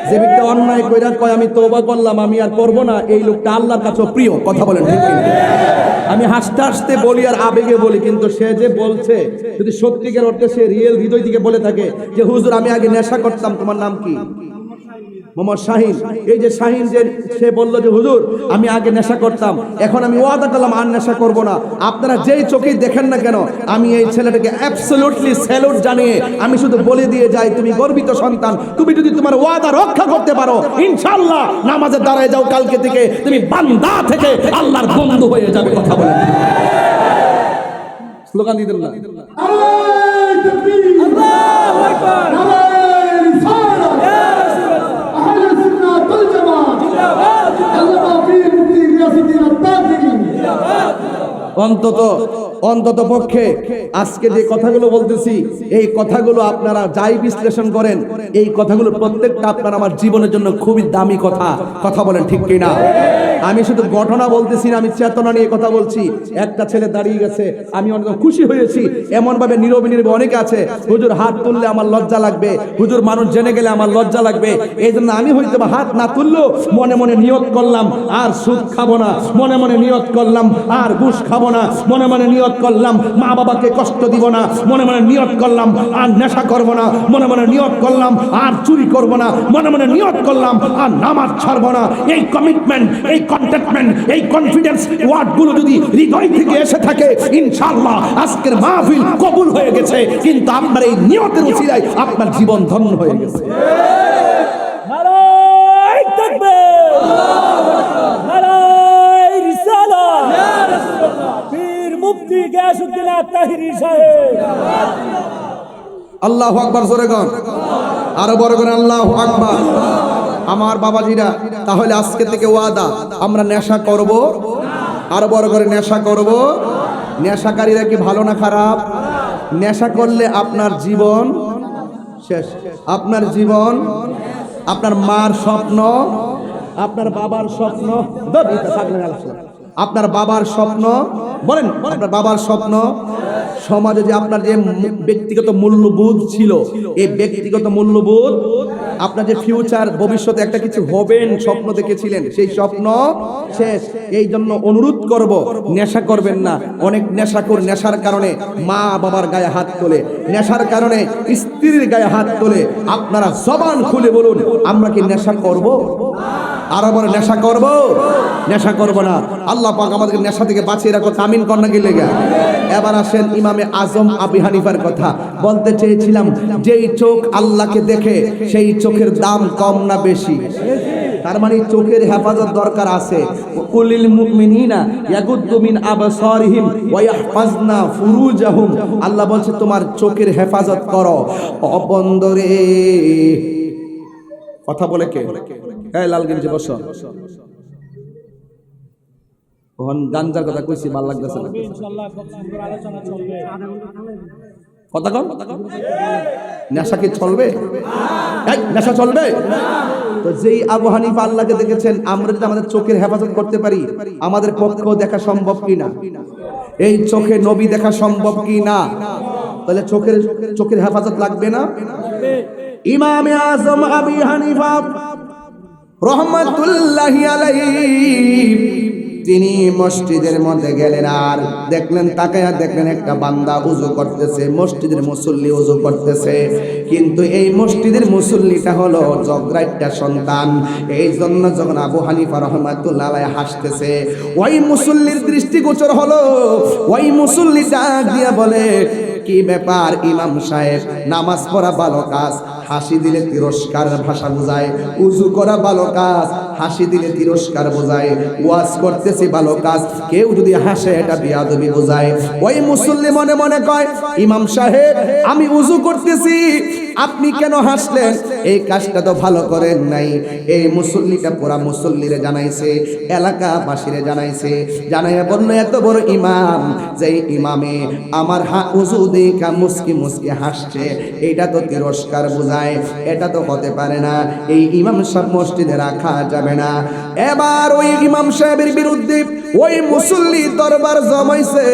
যে ব্যক্তি অন্যায় কইরা কয় আমি তওবা করলাম, আমি আর করব না, এই লোকটা আল্লাহর কাছে প্রিয়। কথা বলেন ঠিক কিনা? আমি হাসতে হাসতে বলি আর আবেগে বলি, কিন্তু সে যে বলছে যদি সত্যিকার অর্থে সে রিয়েল হৃদয় থেকে বলে থাকে যে হুজুর আমি আগে নেশা করতাম, তোমার নাম কি? মোহাম্মদ শাহিন। এই যে শাহিন যে সে বললো যে হুজুর আমি আগে নেশা করতাম, এখন আমি ওয়াদা করলাম আর নেশা করব না। আপনারা যেই চোখে দেখেন না কেন, আমি এই ছেলেটাকে অ্যাবসলিউটলি স্যালুট জানিয়ে আমি শুধু বলে দিয়ে যাই, তুমি গর্বিত সন্তান। তুমি যদি তোমার ওয়াদা রক্ষা করতে পারো, ইনশাআল্লাহ নামাজে দাঁড়ায় যাও, কালকে থেকে তুমি বান্দা থেকে আল্লাহর বন্ধু হয়ে যাবে। কথা বলেন, স্লোগান দিয়ে দিন না। আল্লাহু আকবার, অন্তত পক্ষে আজকে যে কথাগুলো বলতেছি, এই কথাগুলো আপনারা যাই বিশ্লেষণ করেন, এই কথাগুলো প্রত্যেকটা আপনার আমার জীবনের জন্য খুবই দামি কথা। কথা বলেন ঠিক কিনা? আমি শুধু ঘটনা বলতেছি না, আমি চেতনা নিয়ে কথা বলছি। একটা ছেলে দাঁড়িয়ে গেছে, আমি অনেক খুশি হয়েছি। এমন ভাবে নীরবে নীরবে অনেকে আছে, হুজুর হাত তুললে আমার লজ্জা লাগবে, হুজুর মানুষ জেনে গেলে আমার লজ্জা লাগবে, এই জন্য আমি হয়তো হাত না তুললেও মনে মনে নিয়ত করলাম আর সুদ খাবো না, মনে মনে নিয়ত করলাম আর ঘুষ খাবো না, মনে মনে নিয়ত করলাম মা বাবাকে কষ্ট দিব না, মনে মনে নিয়ত করলাম আর নেশা করব না, মনে মনে নিয়ত করলাম আর চুরি করব না, মনে মনে নিয়ত করলাম আর নামাজ ছাড়বো না। এই কমিটমেন্ট, এই কন্টেটমেন্ট, এই কনফিডেন্স ওয়ার্ডগুলো যদি হৃদয় থেকে এসে থাকে, ইনশাআল্লাহ আজকের মাহফিল কবুল হয়ে গেছে। কিন্তু আপনার এই নিয়তের উসিলায় আপনার জীবন ধন্য হয়ে গেছে। নারায়ে তাকবীর, নারায়ে রিসালাত, ইয়া রাসূলুল্লাহ, পীর মুফতি গিয়াসউদ্দিন আত-তাহিরি সাহেব। আল্লাহু আকবার, জোরে গান, আরো বড় করে আল্লাহু আকবার। আমার বাবাজিরা, তাহলে আজকে থেকে ওয়াদা, আমরা নেশা করব, আরো বড় করে নেশা করব। নেশাকারীরা কি ভালো না খারাপ? নেশা করলে আপনার জীবন শেষ। আপনার জীবন, আপনার মার স্বপ্ন, আপনার বাবার স্বপ্ন, আপনার বাবার স্বপ্ন, বলেন আপনার বাবার স্বপ্ন, সমাজে যে আপনার যে ব্যক্তিগত মূল্যবোধ ছিল, এই ব্যক্তিগত মূল্যবোধ, আপনার যে ফিউচার ভবিষ্যতে একটা কিছু হবেন স্বপ্ন দেখেছিলেন, সেই স্বপ্ন শেষ। এই জন্য অনুরোধ করব, নেশা করবেন না। অনেক নেশাখোর নেশার কারণে মা বাবার গায়ে হাত তোলে, নেশার কারণে স্ত্রীর গায়ে হাত তোলে। আপনারা জবান খুলে বলুন, আমরা কি নেশা করব? আরো বড় নেশা করব? নেশা করব না। আল্লাহ পাক আমাদেরকে নেশা থেকে বাঁচিয়ে রাখো, আমিন কর না কি লেগে। এবার আসেন ইমামে আজম আবু হানিফার কথা বলতে চেয়েছিলাম। যেই চোখ আল্লাহকে দেখে সেই চোখের দাম কম না বেশি? তার মানে চোখের হেফাজত দরকার আছে। কুলিল মুমিনিনা ইয়াগুদ্দু মিন আবসারিহিম ওয়া ইয়াহফাজনা ফুরুজাহুম। আল্লাহ বলছে তোমার চোখের হেফাজত করো। অবন্দরে কথা বলে কে? এই লালগঞ্জে বসো। ওহন গাঞ্জার কথা কইছি, ভালো লাগতেছে না। ইনশাআল্লাহ খুব সুন্দর আলোচনা চলবে। কথা কম। নেশা কি চলবে? নেশা চলবে? তো যেই আবু হানিফা আল্লাহকে দেখেছেন, আমরা যদি আমাদের চোখের হেফাজত করতে পারি, আমাদের পক্ষেও দেখা সম্ভব কি না? এই চোখে নবী দেখা সম্ভব কি না? তাহলে চোখের হেফাজত লাগবে না? ইমামে আজম আবু হানিফা রহমাতুল্লাহি আলাইহি তিনি মসজিদের মধ্যে গেলেন, আর দেখলেন, তাকায়া দেখলেন একটা বান্দা উযু করতেছে, মসজিদের মুসল্লি উযু করতেছে। কিন্তু এই মসজিদের মুসল্লিটা হলো জগরাইট্টা সন্তান। এই জন্য যখন আবু হানিফা রহমাতুল্লাহ আলাইহি হাসতেছে, ওই মুসল্লির দৃষ্টিগোচর হলো, ওই মুসল্লিটা দিয়া বলে, কি ব্যাপার ইমাম সাহেব, নামাজ পড়া ভালো কাজ, হাসি দিলে তিরস্কার ভাষা বোঝায়, উযু করা ভালো কাজ, হাসি দিলে তিরস্কার বোঝায়, ওয়াজ করতেছি ভালো কাজ, কেউ যদি হাসে এটা বিয়াদবি বোঝায়। ওই মুসল্লি মনে মনে কয়, ইমাম সাহেব আমি উযু করতেছি, আপনি কেন হাসলেন? এই কাজটা তো ভালো করেন নাই। এই মুসল্লিটা পুরা মুসল্লিরে জানাইছে, এলাকাবাসীরে জানাইছে, জানাইয়া বলল, এত বড় ইমাম, যে ইমামে আমার উযু দেখা মুস্কি মুস্কি হাসছে, এটা তো তিরস্কার বোঝায়, এটা তো হতে পারে না, এই ইমাম সাহেব মসজিদে রাখা যাবে না। এবার ওই ইমাম সাহেবের বিরুদ্ধে ওই মুসল্লি দরবার জমাইছে।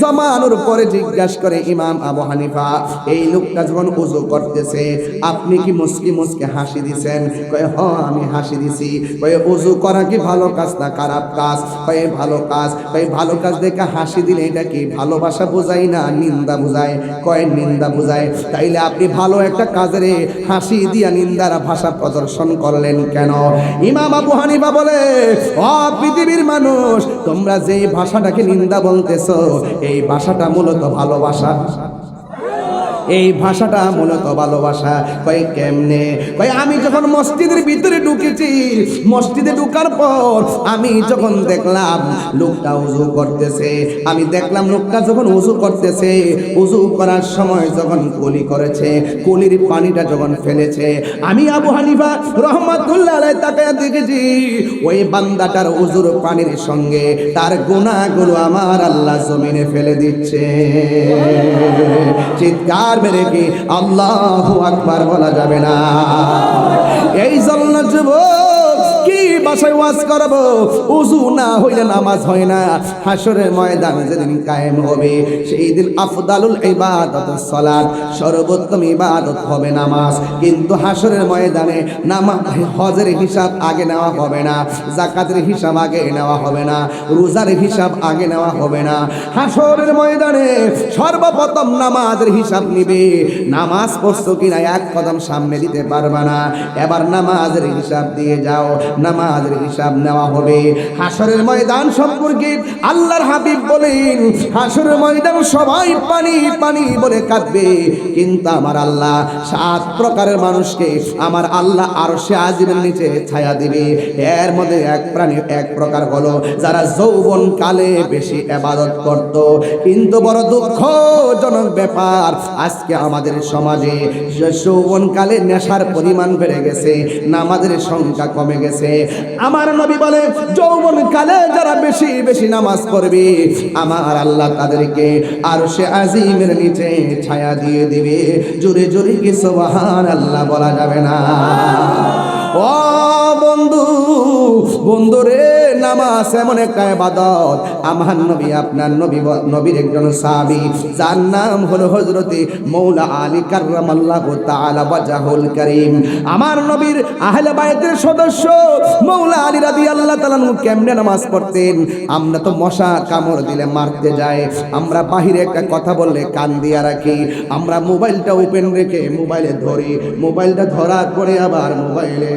জমানোর পরে জিজ্ঞাসা করে, ইমাম আবু হানিফা, এই লোকটা যখন উযু করতেছে আপনি কি মুস্কি মুস্কি হাসি দিছেন? কয়, হ্যাঁ আমি হাসি দিছি। কয়, উযু করা কি ভালো কাজ না খারাপ কাজ? কয়, ভালো কাজ। কয়, ভালো কাজ দেখে হাসি দিলে এটা কি ভালোবাসা বোঝায় না নিন্দা বোঝায়? কয়, নিন্দা বোঝায়। তাইলে আপনি ভালো একটা কাজের হাসি দিয়া নিন্দার ভাষা প্রদর্শন করলেন কেন? ইমাম আবু হানিফা বলে, ও পৃথিবীর মানুষ, তোমরা যে ভাষাটাকে নিন্দা বলতেছো, এই ভাষাটা মূলত ভালোবাসা। এই ভাষাটা মূলত ভালোবাসা। কয়, কেমনে? কয়, আমি যখন মসজিদের ভিতরে ঢুকেছি, মসজিদে ঢুকার পর আমি যখন দেখলাম লোকটা উযু করতেছে, আমি দেখলাম লোকটা যখন উযু করতেছে, উযু করার সময় যখন কুলি করেছে, কুলির পানিটা যখন ফেলেছে, আমি আবু হানিফা রহমাতুল্লাহ আলাইহি তাকায়া দেখেছি, ওই বান্দাটার উযুর পানির সঙ্গে তার গুনাহগুলো আমার আল্লাহ জমিনে ফেলে দিচ্ছে। চিৎকার মেরে কি আল্লাহু আকবার বলা যাবে না? এই জন্য যুবক, কি ভাষায় ওয়াজ করব? উযু না হইলে নামাজ হয় না। হাসরের ময়দান যেদিন কায়েম হবে, সেই দিন আফদালুল ইবাদত সালাত, সর্বোত্তম ইবাদত হবে নামাজ। কিন্তু হাসরের ময়দানে নামাজ, হজের হিসাব আগে নেওয়া হবে না, যাকাতের হিসাব আগে নেওয়া হবে না, রোজার হিসাব আগে নেওয়া হবে না। হাসরের ময়দানে সর্বপ্রথম নামাজের হিসাব নিবে। নামাজ পড়ছো কিনা এক কদম সামনে দিতে পারবা না, এবার নামাজের হিসাব দিয়ে যাও, নামাজের হিসাব নেওয়া হবে। হাসরের ময়দান সম্পর্কে আল্লাহর হাবিব বলেন, হাসরের ময়দান সবাই পানি পানি বলে কাঁদবে, কিন্তু আমার আল্লাহ 7 প্রকারের মানুষকে আমার আল্লাহ আরশে আজিমের নিচে ছায়া দিবে। এর মধ্যে এক প্রকার হলো যারা যৌবন কালে বেশি ইবাদত করত। কিন্তু বড় দুঃখজনক ব্যাপার, আজকে আমাদের সমাজে যৌবন কালে নেশার পরিমাণ বেড়ে গেছে, নামাজের সংখ্যা কমে গেছে। আমার নবী বলে, যৌবন কালে যারা বেশি বেশি নামাজ পড়বে, আমার আল্লাহ তাদেরকে আরশে আজিমের নিচে ছায়া দিয়ে দিবে। জোরে জোরে কি সুবহানাল্লাহ বলা যাবে না? ও বন্ধু, বন্ধু রে, নামাজ এমন একটা ইবাদত, আমার নবী, আপনার নবীর একজন সাহাবী, যার নাম হলো হযরতে মৌলা আলী কাররামাল্লাহু তাআলা ওয়াজহুল কারীম। আমার নবীর আহলে বাইতের সদস্য মৌলা আলী রাদিয়াল্লাহু তাআলা কেমনে নামাজ পড়তেন? আমরা তো মশা কামড় দিলে মারতে যাই, আমরা বাহিরে একটা কথা বললে কান দিয়া রাখি, আমরা মোবাইলটা ওপেন রেখে মোবাইলে ধরি, মোবাইলটা ধরার পরে আবার মোবাইলে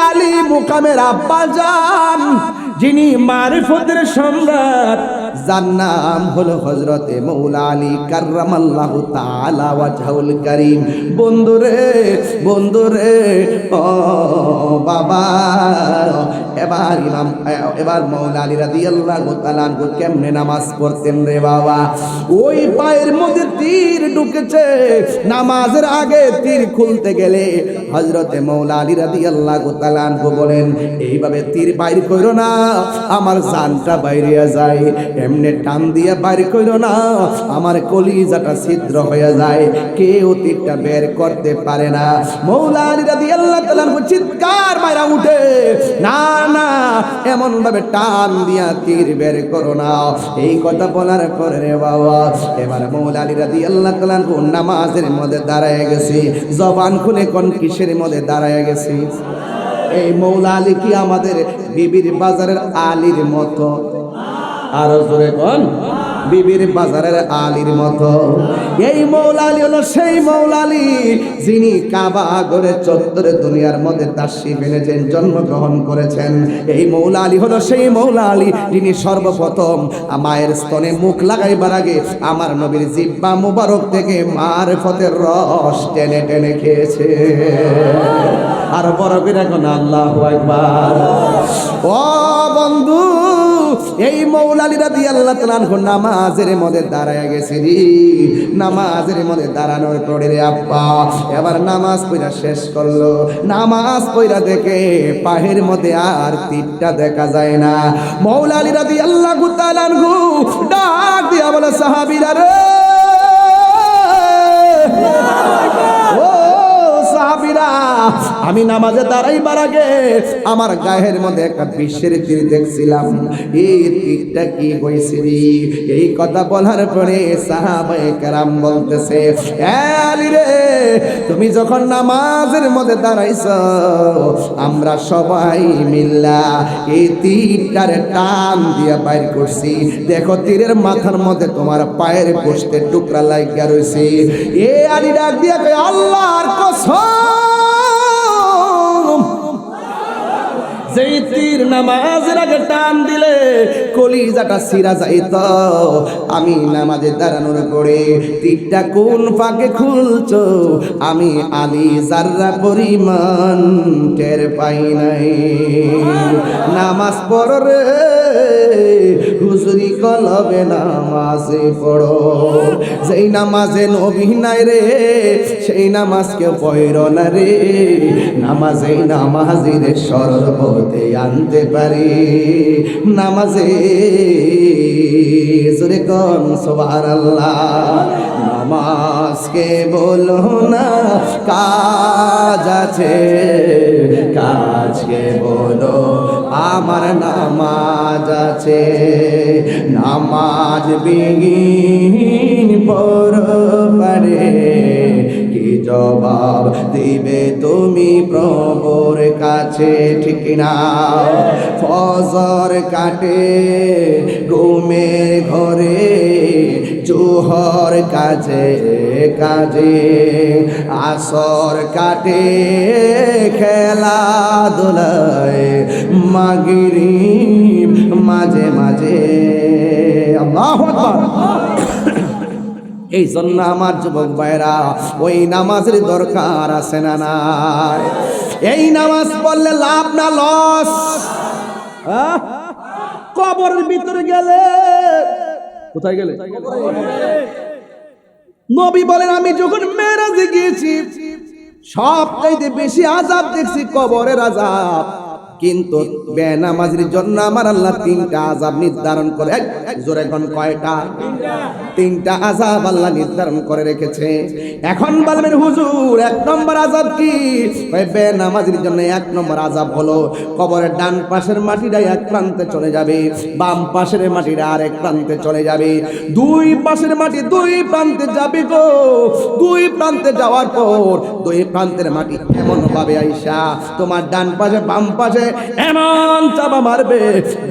আলী মুকামের আব্বাজান, যিনি মারিফতের সম্রাট, যার নাম হলো হযরতে মৌলা আলী কাররামাল্লাহু তাআলা ওয়াজহুল কারীম। বন্ধুরে, বন্ধুরে, ও বাবা, এবার মৌলা আলী রাদিয়াল্লাহু তাআলা কেমনে নামাজ পড়তেন রে বাবা? ওই পায়ের মধ্যে তীর ঢুকেছে, নামাজের আগে তীর খুলতে গেলে হযরতে মৌলা আলী রাদিয়াল্লাহু তাআলা বলেন, এইভাবে তীর বাইর করো না, আমার জানটা বাইরে যায়। এমনি টান দিয়ে বাইর কইরো না, আমার কলিজাটা ছিদ্র হয়ে যায়, কেউ তীরটা বের করতে পারে না। মৌলা আলী রাদিয়াল্লাহু তাআলা চিৎকার মাইরা উঠে, না না, এমন ভাবে টান দিয়া তীর বের করো না। এই কথা বলার পরে রে বাবা, এবার মৌলা আলী রাদিয়াল্লাহু তাআলা নামাজের মধ্যে দাঁড়ায় গেছে। জবান খুলে কোন কিসের মধ্যে দাঁড়ায় গেছে? এই মৌলা আলী কি আমাদের বিবির বাজারের আলীর মতো? আরো জোরে কোন? বিবির বাজারের আলীর মতো। এই মৌলা আলী হলো সেই মৌলা আলী যিনি কাবা ঘরে চত্বরে দুনিয়ার মধ্যে তাশরীফ এনেছেন, জন্মগ্রহণ করেছেন। এই মৌলা আলী হলো সেই মৌলা আলী যিনি সর্বপ্রথম মায়ের স্তনে মুখ লাগাইবার আগে আমার নবীর জিহ্বা মুবারক থেকে মারফতের রস টেনে টেনে খেয়েছে। আর বড় করে এখন আল্লাহু আকবার। ও বন্ধু, এই মৌলা আলী রাদিয়াল্লাহু তাআলা নামাজের মধ্যে দাঁড়ায় গেছে রে। নামাজের মধ্যে দাঁড়ানোর পরে রে আব্বা এবার নামাজ পড়া শেষ করলো। নামাজ পড়া দেখে পায়ের মধ্যে আর তীরটা দেখা যায় না। মৌলা আলী রাদিয়াল্লাহু তাআলা ডাক দিয়া বলে, সাহাবীরা রে, আমি নামাজে দাঁড়াইবার আগে আমার গায়ের মধ্যে একটা বিশ্বের তীর দেখছিলাম, এই তীরটা কি হয়েছে রে? এই কথা বলার পরে সাহাবায়ে কেরাম বলতেছে, আলী রে, তুমি যখন নামাজের মধ্যে দাঁড়াইছো আমরা সবাই মিল্লা এই তীরটারে টান দিয়ে বাইর করছি। দেখো তীরের মাথার মধ্যে তোমার পায়ের গোশতের টুকরা লাগিয়া রয়েছে। এ আলী ডাক দিয়া কয়, আল্লাহর কসম, যেই তীর নামাজের আগে টান দিলে কলিজাটা ছিঁড়া যাইত, আমি নামাজে দাঁড়ানোর পরে তীরটা কোন ফাঁকে খুলছো আমি আলী যাররা পরিমাণ টের পাই নাই। নামাজ পড়ো রে হুজুরি কলবে নামাজে পড়ো, যেই নামাজে নবী নাই রে সেই নামাজকে পড়ো না রে। নামাজে নামাজির সরবতে আনতে পারি, নামাজে জোরে কোন সুবহানাল্লাহ। নামাজকে বলো না কাজ আছে, কাজকে বলো আমার নামাজ আছে। নামাজ বিহীন পরপারে কি জবাব দিবে তুমি প্রভুর কাছে? ঠিক না? ফজর কাটে ঘুমের ঘরে, জোহর কাজে কাজে, আসর কাটে খেলাধুলায়, মাগরিব মাঝে মাঝে। আল্লাহু আকবার। এই জন্য আমার যুবক ভাইরা ওই নামাজের দরকার আছে না নাই? এই নামাজ পড়লে লাভ না লস? কবরের ভিতরে গেলে কোথায় গেলে? নবী বলেন, আমি যখন মেরাজে গিয়েছি সবচাইতে বেশি আযাব দেখছি কবরের আযাব। কিন্তু বেনামাজির জন্য আমার আল্লাহ তিনটা আযাব নির্ধারণ করে। জোরে কোন কয়টা? তিনটা আযাব আল্লাহ নির্ধারণ করে রেখেছে। এখন বলবেন হুজুর এক নম্বর আযাব কি? বেনামাজির জন্য এক নম্বর আযাব হলো কবরের ডান পাশের মাটিটা এক প্রান্তে চলে যাবে, বাম পাশের মাটিটা আরেক প্রান্তে চলে যাবে। দুই পাশের মাটি দুই প্রান্তে যাবে গো। দুই প্রান্তে যাওয়ার পর দুই প্রান্তের মাটি এমন ভাবে আইসা তোমার ডান পাশে বাম পাশে এমন চাপা মারবে,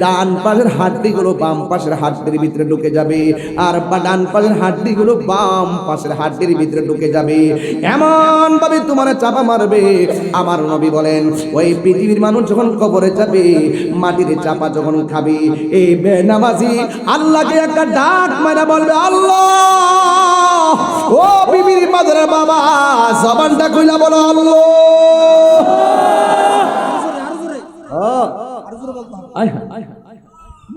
ডান পাশের হাড্ডিগুলো বাম পাশের হাড্ডির ভিতরে ঢুকে যাবে, আর ডান পাশের হাড্ডিগুলো বাম পাশের হাড্ডির ভিতরে ঢুকে যাবে। এমন ভাবে তোমার চাপা মারবে। আমার নবী বলেন, ওই পৃথিবীর মানুষ যখন কবরে যাবে মাটির চাপা যখন খাবে, এই বেনামাজি আল্লাহকে একটা ডাক মারা বলবে, আল্লাহ। ও বিবির বাজারের বাবা, জবানটা কইলা বলো আল্লাহ।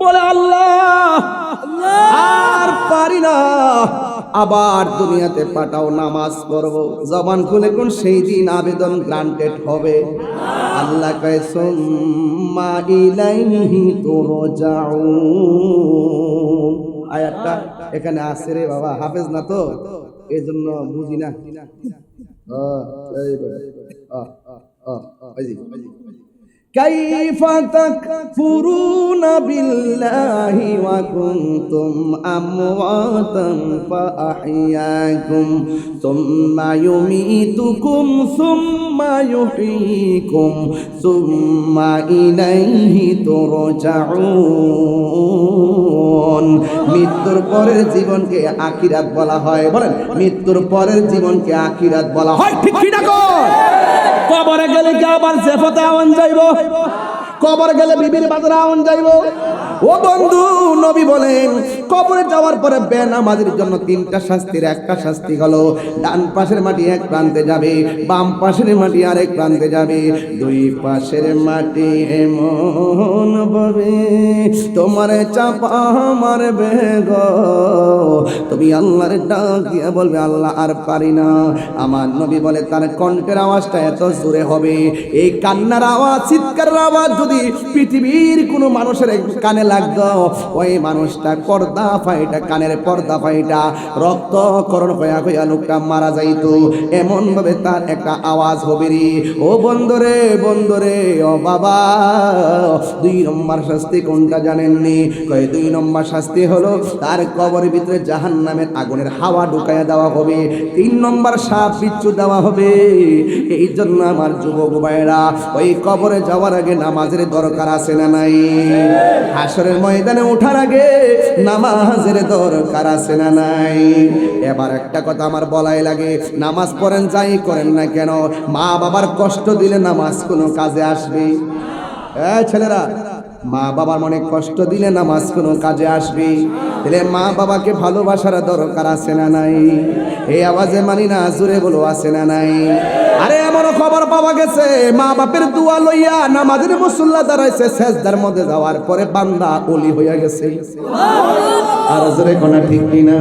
বলে আল্লাহ আর পারি না, আবার দুনিয়াতে পাঠাও, নামাজ পড়ব। জবান খুলে কোন সেই দিন আবেদন গ্রান্টেড হবে? আল্লাহ কয় সুম্মা ইলাইহি তুরজাউন। আয়াতটা এখানে আছে রে বাবা, হাফেজ না তো, এই জন্য বুঝি না। كيف تكفرون بالله وكنتم أمواتا فأحياكم ثم يميتكم ثم يحييكم ثم إليه ترجعون। মৃত্যুর পরের জীবনকে আখিরাত বলা হয়। বলেন, মৃত্যুর পরের জীবনকে আখিরাত বলা হয়, ঠিক কি না? কবরে গেলে কি আবার সেফতে আওয়ান যাইব? কবর গেলে বিবির বাজারে আওয়ান যাইব? ও বন্ধু, নবী বলেন কবরে যাওয়ার পরে বেনামাজির জন্য তিনটা শাস্তির একটা শাস্তি হলো ডান পাশের মাটি এক প্রান্তে যাবে, বাম পাশের মাটি আরেক প্রান্তে যাবে। দুই পাশের মাটি এমন ভাবে তোমার চাপা মারবে গো, তুমি আল্লাহর ডাক দিয়ে বলবে আল্লাহ আর পারি না। আমার নবী বলে তার কণ্ঠের আওয়াজটা এত জোরে হবে, এই কান্নার আওয়াজ, চিৎকারের আওয়াজ যদি পৃথিবীর কোনো মানুষের কানে লাগতো, ওই মানুষটা পর্দা ফাইটা, কানের পর্দা ফাইটা রক্তকরণ হইয়া হইয়া লোকটা মারা যাইতো। এমন ভাবে তার একটা আওয়াজ হবে রে। ও বন্ধুরে, বন্ধুরে, ও বাবা, 2 নম্বর শাস্তি কোনটা জানেননি? কয় 2 নম্বর শাস্তি হলো তার কবরের ভিতরে জাহান্নামের আগুনের হাওয়া ঢুকাইয়া দেওয়া হবে। 3 নম্বর সাপ বিচ্ছু দেওয়া হবে। এই জন্য আমার যুবক ভাইরা, ওই কবরে যাওয়ার আগে নামাজের দরকার আছে না নাই? হাসরের ময়দানে ওঠার আগে নামাজের দরকার আছে না নাই? এবার একটা কথা আমার বলাই লাগে, নামাজ পড়েন যাই করেন না কেন, মা বাবার কষ্ট দিলে নামাজ কোনো কাজে আসবে? ছেলেরা, মা বাবার মনে কষ্ট দিলে নামাজ কোনো কাজে আসবে? তাহলে মা বাবাকে ভালোবাসার দরকার আছে না নাই? এই আওয়াজে মানি না, জোরে বলো আছে না নাই? আরে এমনও খবর পাওয়া গেছে, মা বাপের দোয়া লইয়া নামাজের মুসল্লা দাঁড়াইছে, সেজদার মধ্যে যাওয়ার পরে বান্দা ওলি হইয়া গেছে। আর জোরে কোনা ঠিক কিনা?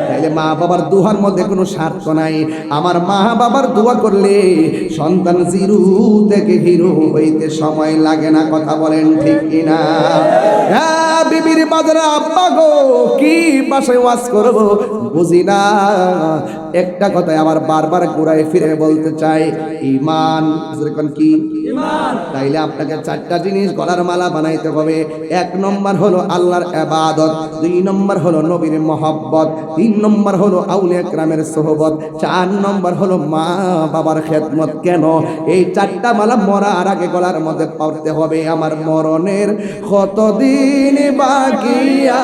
তাইলে মা বাবার দোয়ার মধ্যে কোনো স্বার্থ নাই। আমার মা বাবার দোয়া করলে সন্তান জিরো থেকে হিরো হইতে সময় লাগে না। কথা বলেন ঠিক কিনা? হ্যাঁ, বিবির বাজারে আব্বা গো কি বাসায় ওয়াজ করব বুঝি না। একটা কথাই আমার বারবার ঘুরাই ফিরে বলতে চাই, ঈমান। যেরকম কি ঈমান? তাইলে আপনাকে 4টা জিনিস গলার মালা বানাইতে হবে। 1 নম্বর হলো আল্লাহর ইবাদত, 2 নম্বর হলো নবীর মহব্বত, 3 নম্বর হলো আউলিয়া কেরামের সোহবত, 4 নম্বর হলো মা বাবার খেদমত। কেন? এই 4টা মালা মরার আগে গলার মধ্যে পড়তে হবে। আমার মরণের কতদিন বাকি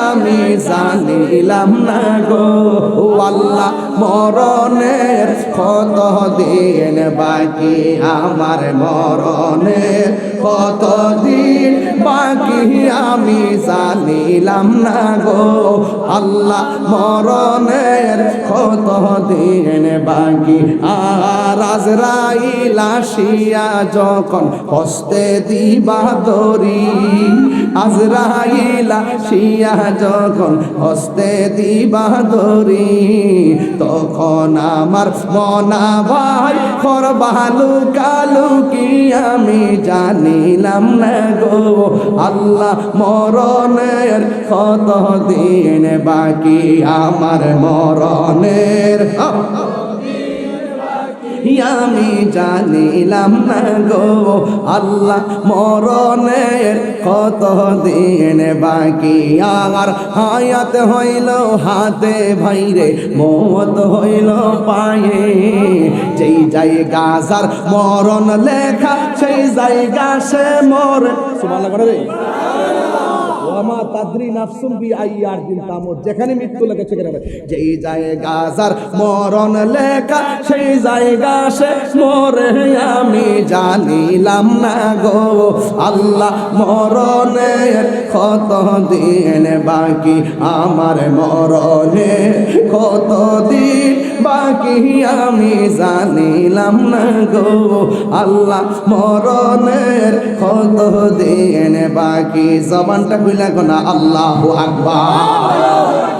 আমি জানিলাম না গো আল্লাহ, মরণের কতদিন বাকি, আমার মরণের কতদিন বাকি আমি জানিলাম না গো আল্লাহ, মরণের কতদিন বাকি। আর আজরাইল আসিয়া যখন হস্তে দিবা দড়ি, আজরাইল আসিয়া যখন হস্তে দিবা দড়ি, তখন আমার মনা ভাই করবালু কালু কি আমি জানিলাম না গো আল্লাহ, মরণের কতদিন বাকি, আমার মরণের আমি জানিলাম না গো আল্লাহ, মরণের কতদিন বাকি। আর হায়াত হইল হাতে ভাইরে, মত হইল পায়ে, যেই জায়গা যার মরণ লেখা সেই জায়গা সে মরে। সুবহানাল্লাহ করে রে। ওয়ামা তাদরি নাফসুম বিআইয়ার দিন তামুত, যেখানে মৃত্যু লেখা সেখানে হবে। যেই জায়গা যার মরণ লেখা সেই জায়গা সে মরে, আমি জানিলাম না গো আল্লাহ, মরণের কতদিন বাকি, আমার মরণের কতদিন বাকি আমি জানিলাম না গো আল্লাহ, মরণের কতদিন বাকি। জবানটা খুলে গোনা আল্লাহু আকবার।